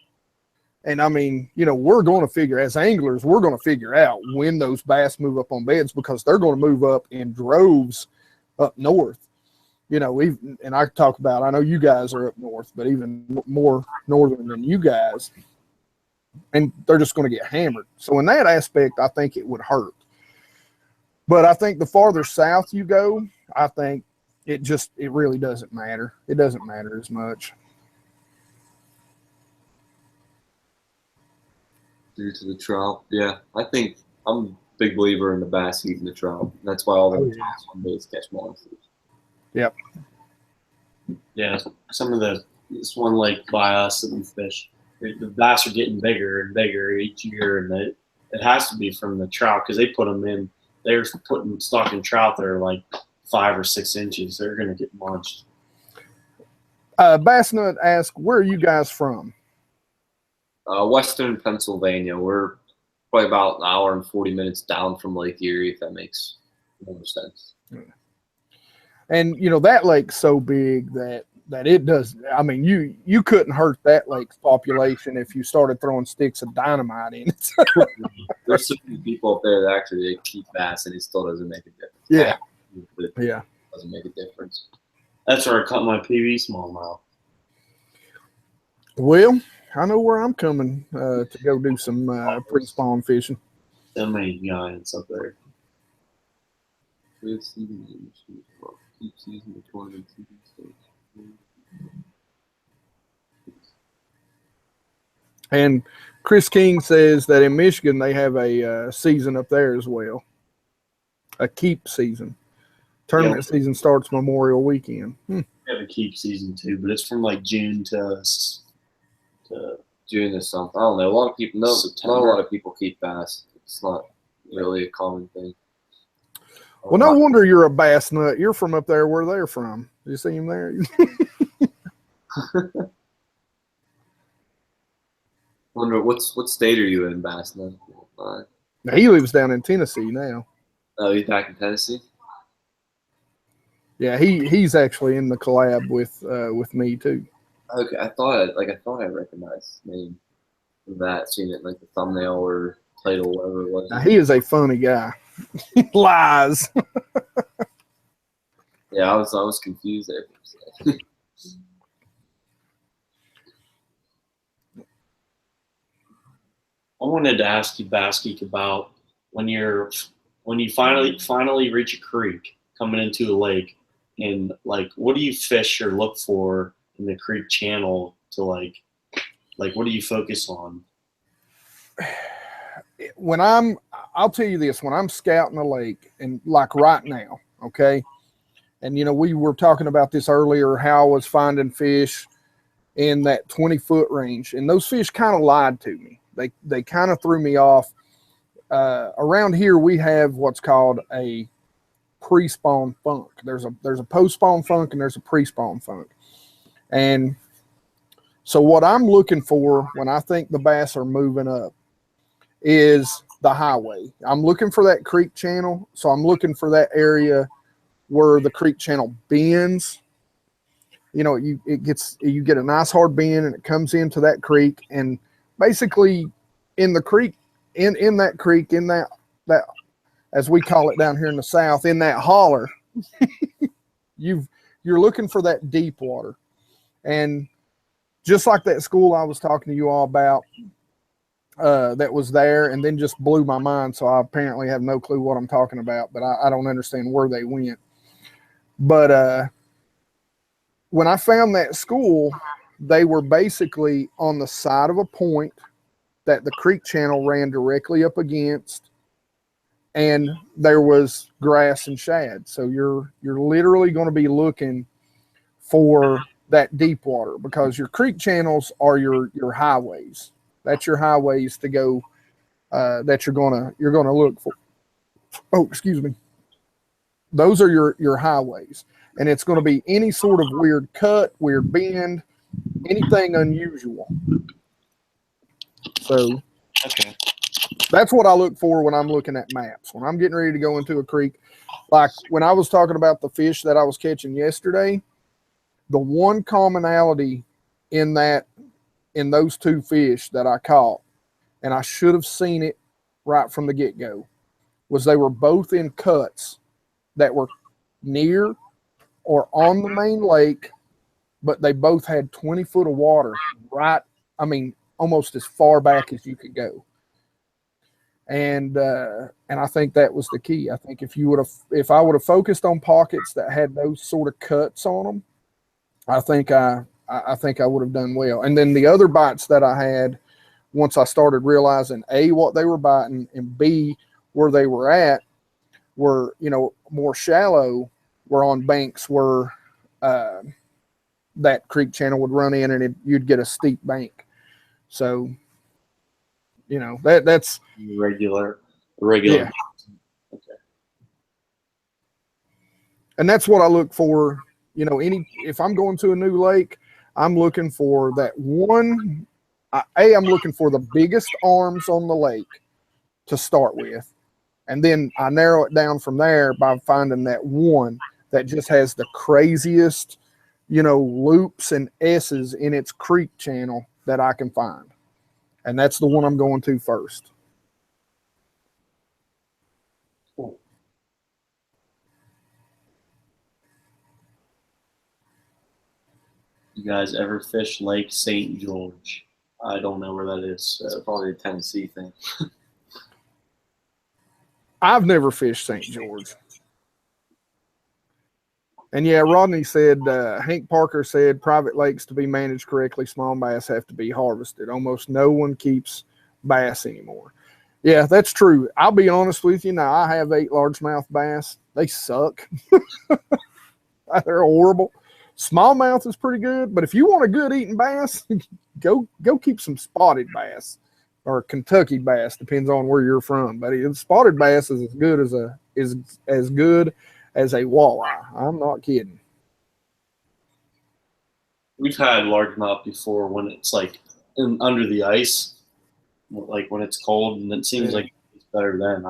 And I mean, we're going to figure, as anglers, we're going to figure out when those bass move up on beds because they're going to move up in droves up north. And I talk about, I know you guys are up north, but even more northern than you guys. And they're just going to get hammered. So in that aspect, I think it would hurt. But I think the farther south you go, I think it really doesn't matter. It doesn't matter as much. Due to the trout, yeah. I think I'm a big believer in the bass eating the trout. That's why all the Swimbaits catch monsters. Yep. Yeah, this one lake by us that we fish, the bass are getting bigger and bigger each year, and it has to be from the trout because they put them in. They're putting stocking trout that are like 5 or 6 inches. They're going to get launched. Bassnut asked, where are you guys from? Western Pennsylvania. We're probably about an hour and 40 minutes down from Lake Erie, if that makes more sense. And that lake's so big that it does. I mean, you couldn't hurt that lake's population if you started throwing sticks of dynamite in it. There's so many people up there that actually keep bass, and it still doesn't make a difference. Yeah. Doesn't make a difference. That's where I caught my PB smallmouth. Well, I know where I'm coming to go do some pre-spawn fishing. So many giants up there. Keep season the tournament season. And Chris King says that in Michigan they have a season up there as well, a keep season. Tournament season starts Memorial Weekend. We have a keep season too, but it's from like June to June or something. I don't know. A lot of people know. Not a lot of people keep bass. It's not really a common thing. Well, no wonder you're a bass nut. You're from up there where they're from. Did you see him there? Wonder what state are you in, bass nut? He lives down in Tennessee now. Oh, he's back in Tennessee. Yeah, he's actually in the collab with me too. Okay, I thought I recognized his name from that, seen it in like the thumbnail or title, whatever it was. Now, he is a funny guy. Lies. Yeah, I was confused there. I wanted to ask you, BassGeek, about when you finally reach a creek coming into a lake, and like what do you fish or look for in the creek channel to like what do you focus on? I'll tell you this, when I'm scouting a lake, and like right now, okay, and you know, we were talking about this earlier, how I was finding fish in that 20-foot range, and those fish kind of lied to me. They kind of threw me off. Around here we have what's called a pre-spawn funk. There's a post-spawn funk and there's a pre-spawn funk. And so what I'm looking for when I think the bass are moving up is the highway. I'm looking for that creek channel. So I'm looking for that area where the creek channel bends. You know, you get a nice hard bend and it comes into that creek, and basically in the creek, in that as we call it down here in the South, in that holler, you're looking for that deep water. And just like that school I was talking to you all about, that was there and then just blew my mind. So I apparently have no clue what I'm talking about, but I don't understand where they went. But when I found that school, they were basically on the side of a point that the creek channel ran directly up against, and there was grass and shad. So you're literally going to be looking for that deep water, because your creek channels are your highways. That's your highways to go, that you're gonna look for. Oh, excuse me. Those are your highways, and it's going to be any sort of weird cut, weird bend, anything unusual. So Okay, that's what I look for when I'm looking at maps. When I'm getting ready to go into a creek, like when I was talking about the fish that I was catching yesterday, the one commonality in those two fish that I caught, and I should have seen it right from the get-go, was they were both in cuts that were near or on the main lake, but they both had 20 foot of water right, I mean, almost as far back as you could go. And I think that was the key. I think if I would have focused on pockets that had those sort of cuts on them, I think I would have done well. And then the other bites that I had, once I started realizing A, what they were biting, and B, where they were at, were, you know, more shallow, were on banks where that creek channel would run in, and you'd get a steep bank. So, you know, that's regular. Yeah. Okay. And that's what I look for. You know, if I'm going to a new lake, I'm looking for that one. I'm looking for the biggest arms on the lake to start with. And then I narrow it down from there by finding that one that just has the craziest, you know, loops and S's in its creek channel that I can find. And that's the one I'm going to first. Cool. You guys ever fish Lake St. George? I don't know where that is. So. It's probably a Tennessee thing. I've never fished St. George. And yeah, Rodney said, Hank Parker said, private lakes to be managed correctly, small bass have to be harvested. Almost no one keeps bass anymore. Yeah, that's true. I'll be honest with you. Now, I have 8 largemouth bass. They suck. They're horrible. Smallmouth is pretty good, but if you want a good eating bass, go keep some spotted bass or Kentucky bass, depends on where you're from. But spotted bass is as good as a walleye. I'm not kidding. We've had largemouth before when it's like under the ice, like when it's cold, and it seems like it's better then.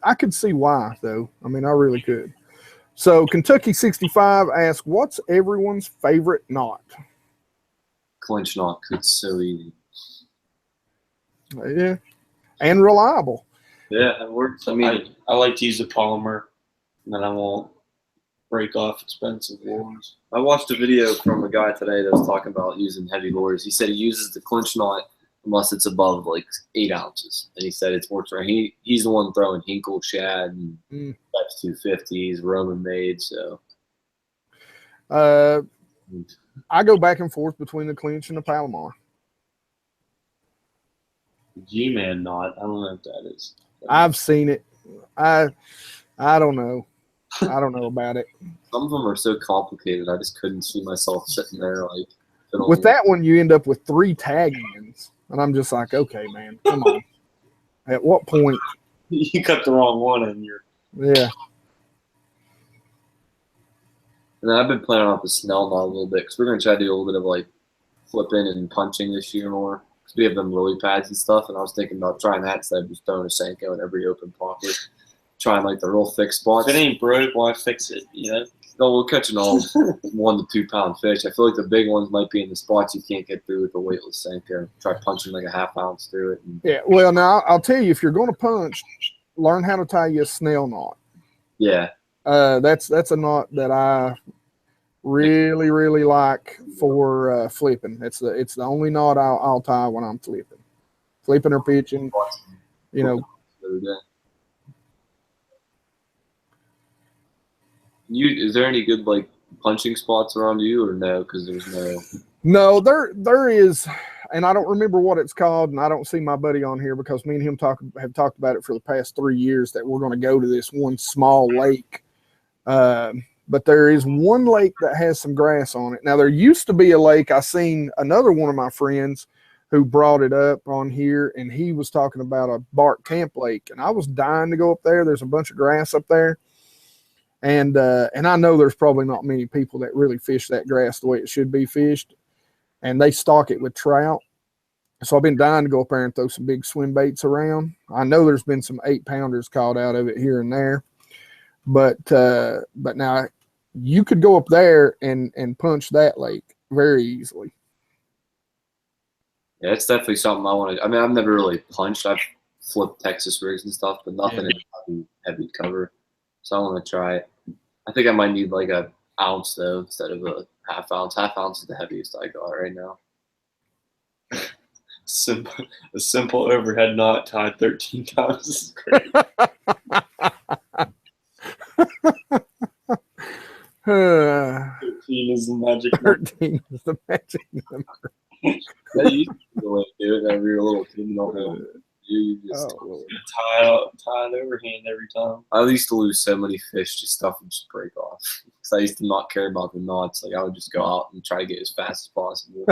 I could see why, though. I mean, I really could. So Kentucky 65 asks, what's everyone's favorite knot? Clinch knot. It's so easy. Yeah, and reliable. Yeah, it works. I mean, I like to use a polymer, and then I won't break off expensive lures. I watched a video from a guy today that was talking about using heavy lures. He said he uses the clinch knot unless it's above like 8 ounces, and he said it works right. He's the one throwing Hinkle, Shad, and F250s, Roman made. So, I go back and forth between the clinch and the Palomar. G-Man knot. I don't know what that is. I've seen it. I don't know. I don't know about it. Some of them are so complicated. I just couldn't see myself sitting there like. With that one, you end up with 3 tag ends, and I'm just like, okay, man, come on. At what point? You cut the wrong one, and you're. Yeah. And then I've been playing off the Snell knot a little bit because we're going to try to do a little bit of like flipping and punching this year more. Because we have them lily pads and stuff, and I was thinking about trying that instead of just throwing a Senko in every open pocket. Trying like the real thick spots. If it ain't broke, why fix it? You know? No, we're catching all 1 to 2 pound fish. I feel like the big ones might be in the spots you can't get through with the weightless Senko. Try punching like a ½ ounce through it. Yeah, well, now I'll tell you, if you're going to punch, learn how to tie you a Snell knot. Yeah. That's a knot that I really, really like for flipping. It's the only knot I'll tie when I'm flipping or pitching. You know. Is there any good like punching spots around you, or no? Because there's no. No, there is, and I don't remember what it's called, and I don't see my buddy on here because me and him have talked about it for the past 3 years that we're going to go to this one small lake. But there is one lake that has some grass on it. Now there used to be a lake. I seen another one of my friends who brought it up on here, and he was talking about a Bark Camp Lake, and I was dying to go up there. There's a bunch of grass up there. And I know there's probably not many people that really fish that grass the way it should be fished, and they stock it with trout. So I've been dying to go up there and throw some big swim baits around. I know there's been some 8-pounders caught out of it here and there, but now you could go up there and punch that lake very easily. Yeah, it's definitely something I want to. I mean, I've never really punched. I've flipped Texas rigs and stuff, but nothing in heavy cover. So I want to try it. I think I might need like an ounce though instead of a ½ ounce. ½ ounce is the heaviest I got right now. A simple overhead knot tied 13 times is great. 13 is the magic number. 13 is the magic number. That used to be the way to do it whenever you're a little kid. You don't know. You just tie it overhand every time. I used to lose so many fish, just stuff would just break off. Because I used to not care about the knots. Like I would just go out and try to get as fast as possible.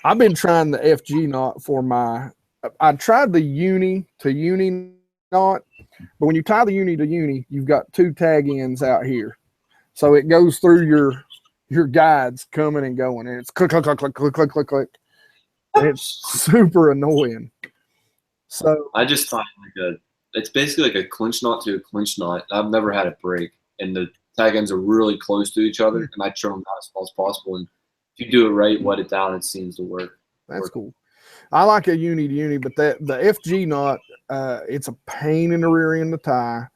I've been trying the FG knot for I tried the uni to uni knot, but when you tie the uni to uni, you've got 2 tag ends out here. So it goes through your guides coming and going, and it's click, click, click, click, click, click, click, click. It's super annoying. So I just thought it's basically like a clinch knot to a clinch knot. I've never had it break, and the tag ends are really close to each other, and I trim them out as small as possible. And if you do it right, wet it down, it seems to work. That's cool. I like a uni to uni, but the FG knot, it's a pain in the rear end to tie,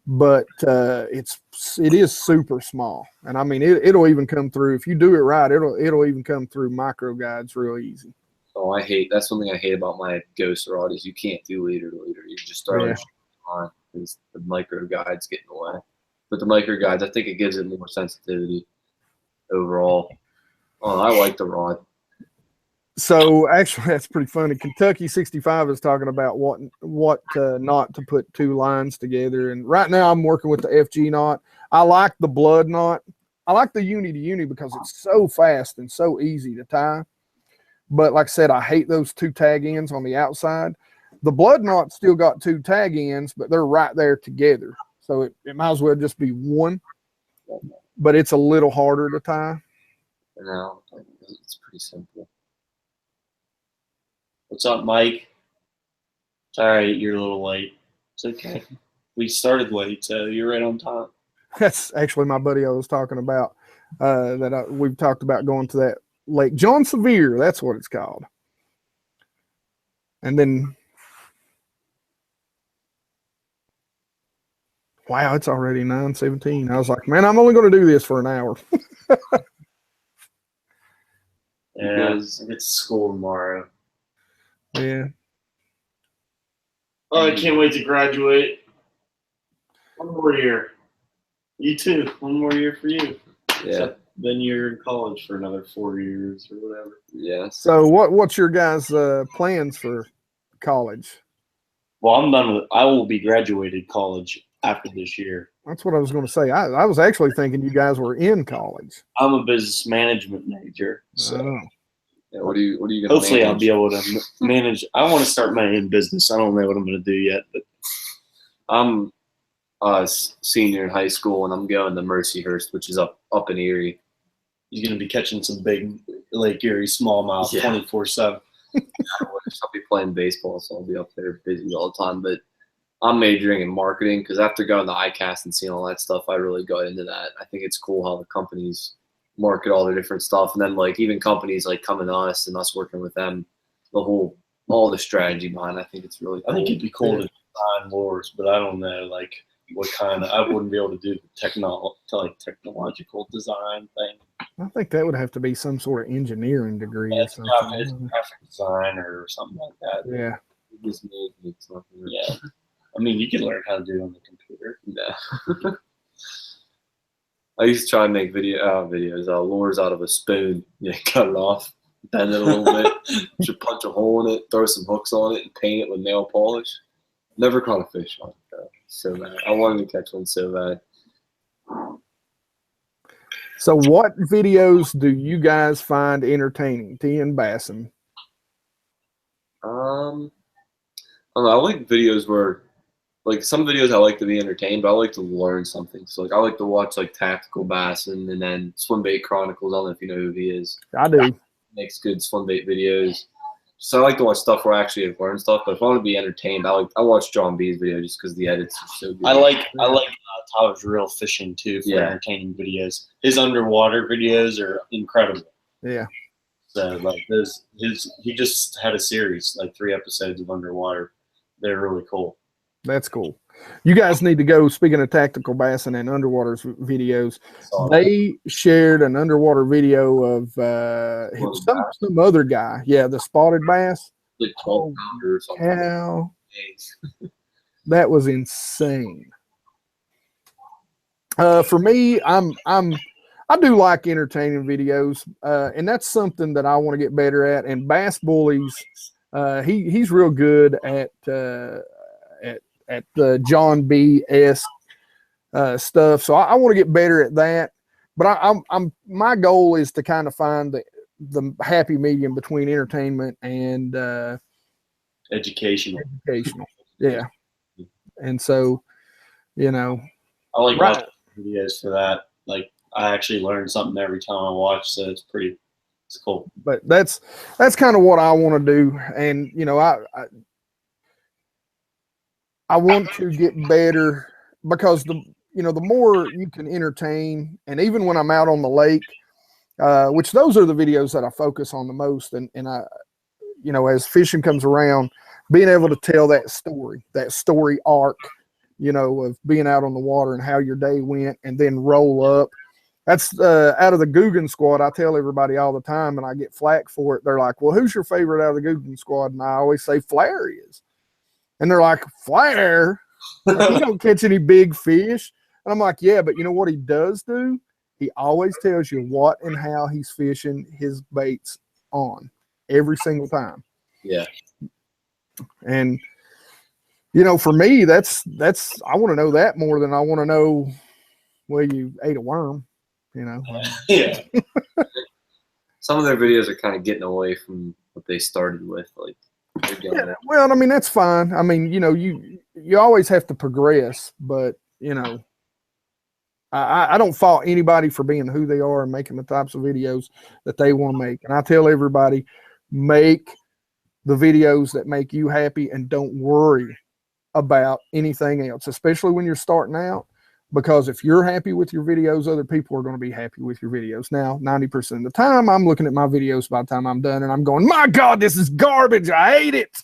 but it is super small, and I mean it'll even come through if you do it right. It'll even come through micro guides real easy. Oh, that's one thing I hate about my ghost rod is you can't do leader to leader. You just throw it on because the micro guides get in the way. But the micro guides, I think it gives it more sensitivity overall. Oh, I like the rod. So actually, that's pretty funny. Kentucky 65 is talking about what not to put two lines together. And right now I'm working with the FG knot. I like the blood knot. I like the uni to uni because it's so fast and so easy to tie. But like I said, I hate those two tag ends on the outside. The blood knot still got two tag ends, but they're right there together. So it might as well just be one, but it's a little harder to tie. No, it's pretty simple. What's up, Mike? It's all right, you're a little late. It's okay. We started late, so you're right on time. That's actually my buddy I was talking about. We've talked about going to that Lake John Sevier. That's what it's called. And then, wow, it's already 9:17. I was like, man, I'm only going to do this for an hour. Yeah, I get to school tomorrow. Yeah. Oh, I can't wait to graduate. One more year. You too. One more year for you. Yeah. Except then you're in college for another 4 years or whatever. Yeah. So what's your guys' plans for college? Well, I'm done with. I will be graduated college after this year. That's what I was going to say. I was actually thinking you guys were in college. I'm a business management major, so Oh. Yeah, what are you gonna hopefully manage? I'll be able to manage. I want to start my own business. I don't know what I'm going to do yet, but I'm a senior in high school, and I'm going to Mercyhurst, which is up in Erie. he's going to be catching some big Lake Erie smallmouth Yeah. 24/7. I'll be playing baseball, so I'll be up there busy all the time. But I'm majoring in marketing because after going to ICAST and seeing all that stuff, I really got into that. I think it's cool how the companies market all their different stuff, and then like even companies like coming to us and us working with them, all the strategy behind. I think it's really cool. I think it'd be cool to design lures, but I don't know like what kind of. I wouldn't be able to do the technological design thing. I think that would have to be some sort of engineering degree or It's something. graphic design or something like that. Yeah. Just make something. Yeah. I mean, you can learn how to do it on the computer. Yeah. I used to try and make lures out of a spoon. You know, cut it off, bend it a little bit, just punch a hole in it, throw some hooks on it, and paint it with nail polish. Never caught a fish on it, though. So bad. I wanted to catch one so bad. So what videos do you guys find entertaining? T and Basson. I don't know. I like videos where, like, some videos I like to be entertained, but I like to learn something. So, like, I like to watch, like, Tactical Basson and then Swimbait Chronicles. I don't know if you know who he is. I do. He makes good swimbait videos. So I like to watch stuff where I actually have learned stuff. But if I want to be entertained, I watch John B's video just because the edits are so good. I like Tyler's Real Fishing too for Yeah. entertaining videos. His underwater videos are incredible. Yeah. So like he just had a series, like 3 episodes of underwater. They're really cool. That's cool. You guys need to go, speaking of Tactical Basson and underwater videos, they shared an underwater video of some other guy. Yeah, the spotted bass. Like 12 pounder or something. Cow. That was insane. For me, I do like entertaining videos, and that's something that I want to get better at. And Bass Bullies, he's real good at the John B. S. Stuff. So I want to get better at that. But I'm my goal is to kind of find the happy medium between entertainment and educational. Yeah. And so, you know, I like watching videos for that. Like I actually learn something every time I watch, so it's cool. But that's kind of what I want to do. And you know, I want to get better because the more you can entertain, and even when I'm out on the lake, which those are the videos that I focus on the most, and I, you know, as fishing comes around, being able to tell that story arc, you know, of being out on the water and how your day went, and then roll up. That's out of the Guggen squad. I tell everybody all the time, and I get flack for it. They're like, well, who's your favorite out of the Guggen squad? And I always say Flair is. And they're like, Flair? Like, you don't catch any big fish. And I'm like, yeah, but you know what he does do? He always tells you what and how he's fishing his baits on every single time. Yeah. And, you know, for me, that's I want to know that more than I want to know, well, you ate a worm, you know. Yeah. Some of their videos are kind of getting away from what they started with. Like, yeah, well, I mean, that's fine. I mean, you know, you always have to progress, but, you know, I don't fault anybody for being who they are and making the types of videos that they want to make. And I tell everybody, make the videos that make you happy and don't worry about anything else, especially when you're starting out, because if you're happy with your videos, other people are going to be happy with your videos. Now, 90% of the time, I'm looking at my videos by the time I'm done and I'm going, my God, this is garbage. I hate it.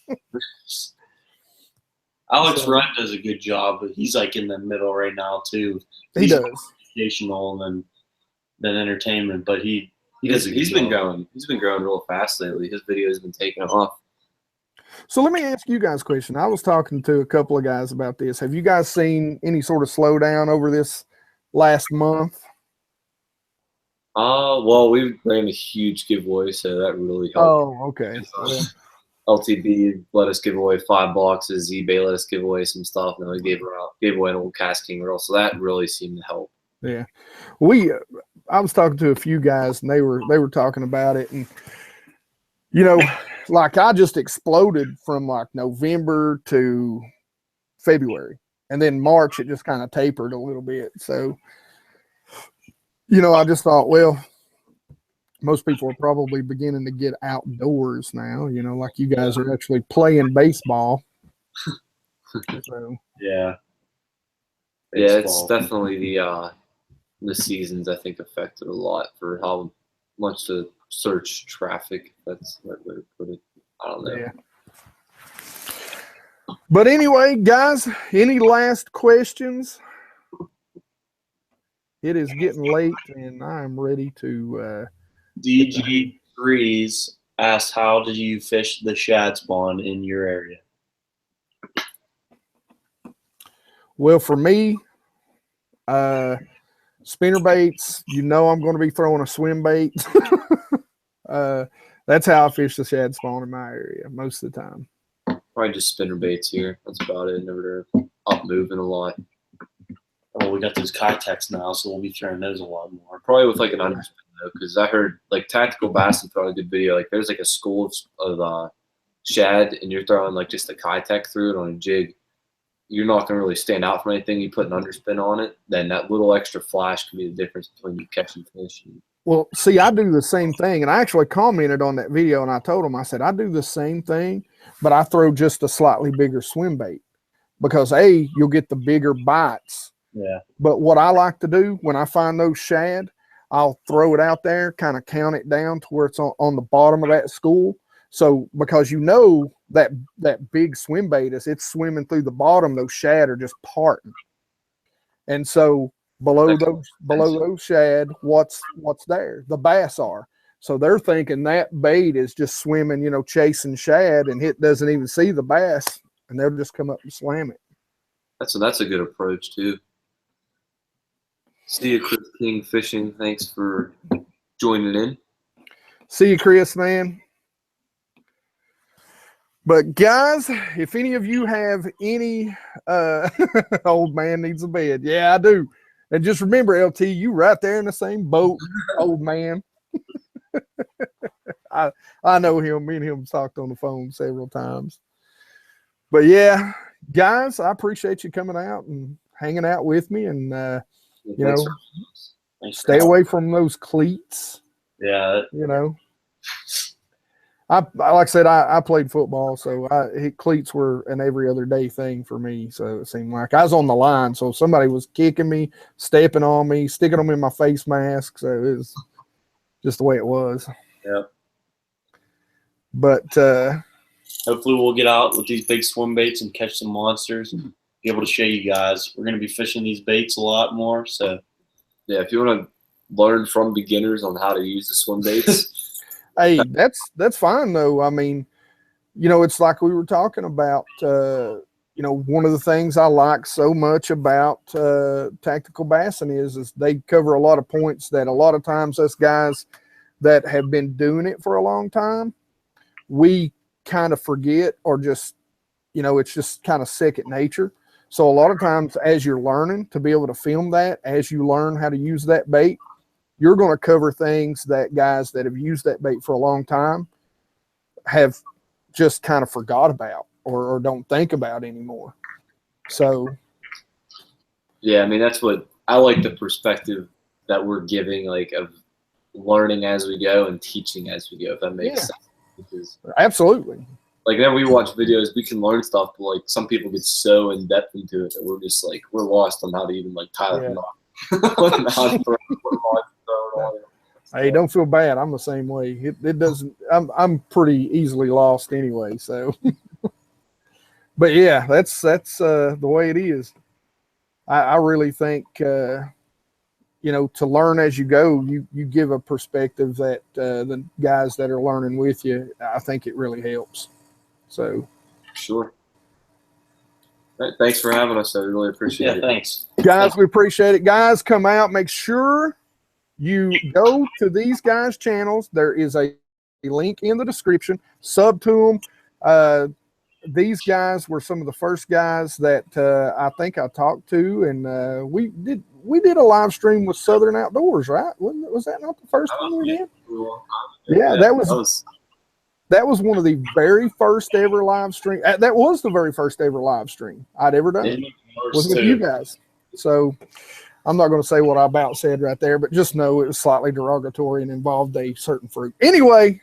Alex Rudd does a good job, but he's like in the middle right now too. He does. Educational and then entertainment, but he's been growing. He's been growing real fast lately. His videos have been taking off. So let me ask you guys a question. I was talking to a couple of guys about this. Have you guys seen any sort of slowdown over this last month? Well, we ran a huge giveaway, so that really helped. Oh, okay. LTB let us give away 5 boxes. eBay let us give away some stuff, and then we gave away an old casting reel. So that really seemed to help. Yeah, I was talking to a few guys, and they were talking about it, and you know, like I just exploded from like November to February, and then March it just kind of tapered a little bit. So, you know, I just thought, well, most people are probably beginning to get outdoors now, you know, like you guys are actually playing baseball. So, yeah. Yeah, it's definitely the seasons, I think, affected a lot for how much the search traffic, that's the right way to put it. I don't know. Yeah. But anyway, guys, any last questions? It is getting late, and I'm ready to DG Breeze asked, how did you fish the shad spawn in your area? well, for me, spinner baits, you know I'm going to be throwing a swim bait. That's how I fish the shad spawn in my area most of the time. Probably just spinner baits here. That's about it. Never up moving a lot. Oh, we got those Kitex now, so we'll be throwing those a lot more. Probably with like an underspin though, because I heard like Tactical Bass and throw a good video. Like there's like a school of shad, and you're throwing like just a Kitex through it on a jig. You're not gonna really stand out from anything. You put an underspin on it, then that little extra flash can be the difference between you catching fish. Well, see, I do the same thing, and I actually commented on that video, and I told them, I said, I do the same thing, but I throw just a slightly bigger swim bait because you'll get the bigger bites. Yeah. But what I like to do when I find those shad, I'll throw it out there, kind of count it down to where it's on the bottom of that school. So because you know that big swim bait, as it's swimming through the bottom, those shad are just parting. And so below those shad, what's there? The bass are. So they're thinking that bait is just swimming, you know, chasing shad, and it doesn't even see the bass, and they'll just come up and slam it. That's a good approach too. See you, Chris King Fishing. Thanks for joining in. See you, Chris, man. But guys, if any of you have any old man needs a bed, yeah, I do. And just remember, LT, you right there in the same boat, old man. I know him. Me and him talked on the phone several times. But yeah, guys, I appreciate you coming out and hanging out with me, and you know, stay away from those cleats. Yeah. You know, like I said, I played football, so cleats were an every other day thing for me. So it seemed like I was on the line. So if somebody was kicking me, stepping on me, sticking them in my face mask. So it was just the way it was. Yeah. But hopefully we'll get out with these big swim baits and catch some monsters and be able to show you guys. We're going to be fishing these baits a lot more. So yeah, if you want to learn from beginners on how to use the swim baits. Hey, that's fine though. I mean, you know, it's like we were talking about you know, one of the things I like so much about tactical bassing is they cover a lot of points that a lot of times us guys that have been doing it for a long time, we kind of forget, or just, you know, it's just kind of second nature. So a lot of times as you're learning to be able to film that, as you learn how to use that bait, you're going to cover things that guys that have used that bait for a long time have just kind of forgot about or don't think about anymore. So yeah, I mean, that's what I like, the perspective that we're giving, like, of learning as we go and teaching as we go, if that makes sense. Because, absolutely. like, then we watch videos, we can learn stuff, but like some people get so in depth into it that we're just like, we're lost on how to even like tie the knot. Hey, don't feel bad. I'm the same way. It doesn't. I'm pretty easily lost anyway. So, but yeah, that's the way it is. I really think you know, to learn as you go, you give a perspective that the guys that are learning with you, I think it really helps. So, sure. Thanks for having us. I really appreciate it. Thanks, guys. We appreciate it. Guys, come out. Make sure you go to these guys' channels. There is a link in the description. Sub to them. These guys were some of the first guys that I think I talked to, and we did a live stream with Southern Outdoors, right? Was that not the first one we did? Yeah, that was one of the very first ever live stream. That was the very first ever live stream I'd ever done. Was with you guys. So I'm not going to say what I about said right there, but just know it was slightly derogatory and involved a certain fruit. Anyway,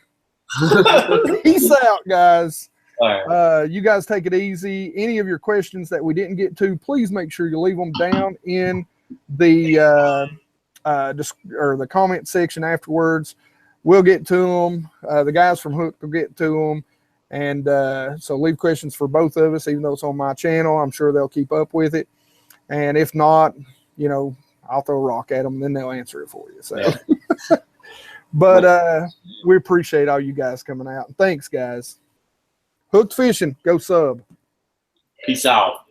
peace out, guys. All right. You guys take it easy. Any of your questions that we didn't get to, please make sure you leave them down in the the comment section afterwards. We'll get to them. The guys from Hook will get to them. And so leave questions for both of us, even though it's on my channel. I'm sure they'll keep up with it. And if not, you know, I'll throw a rock at them, and then they'll answer it for you. So, yeah. But we appreciate all you guys coming out. Thanks, guys. Hooked Fishing, go sub. Peace out.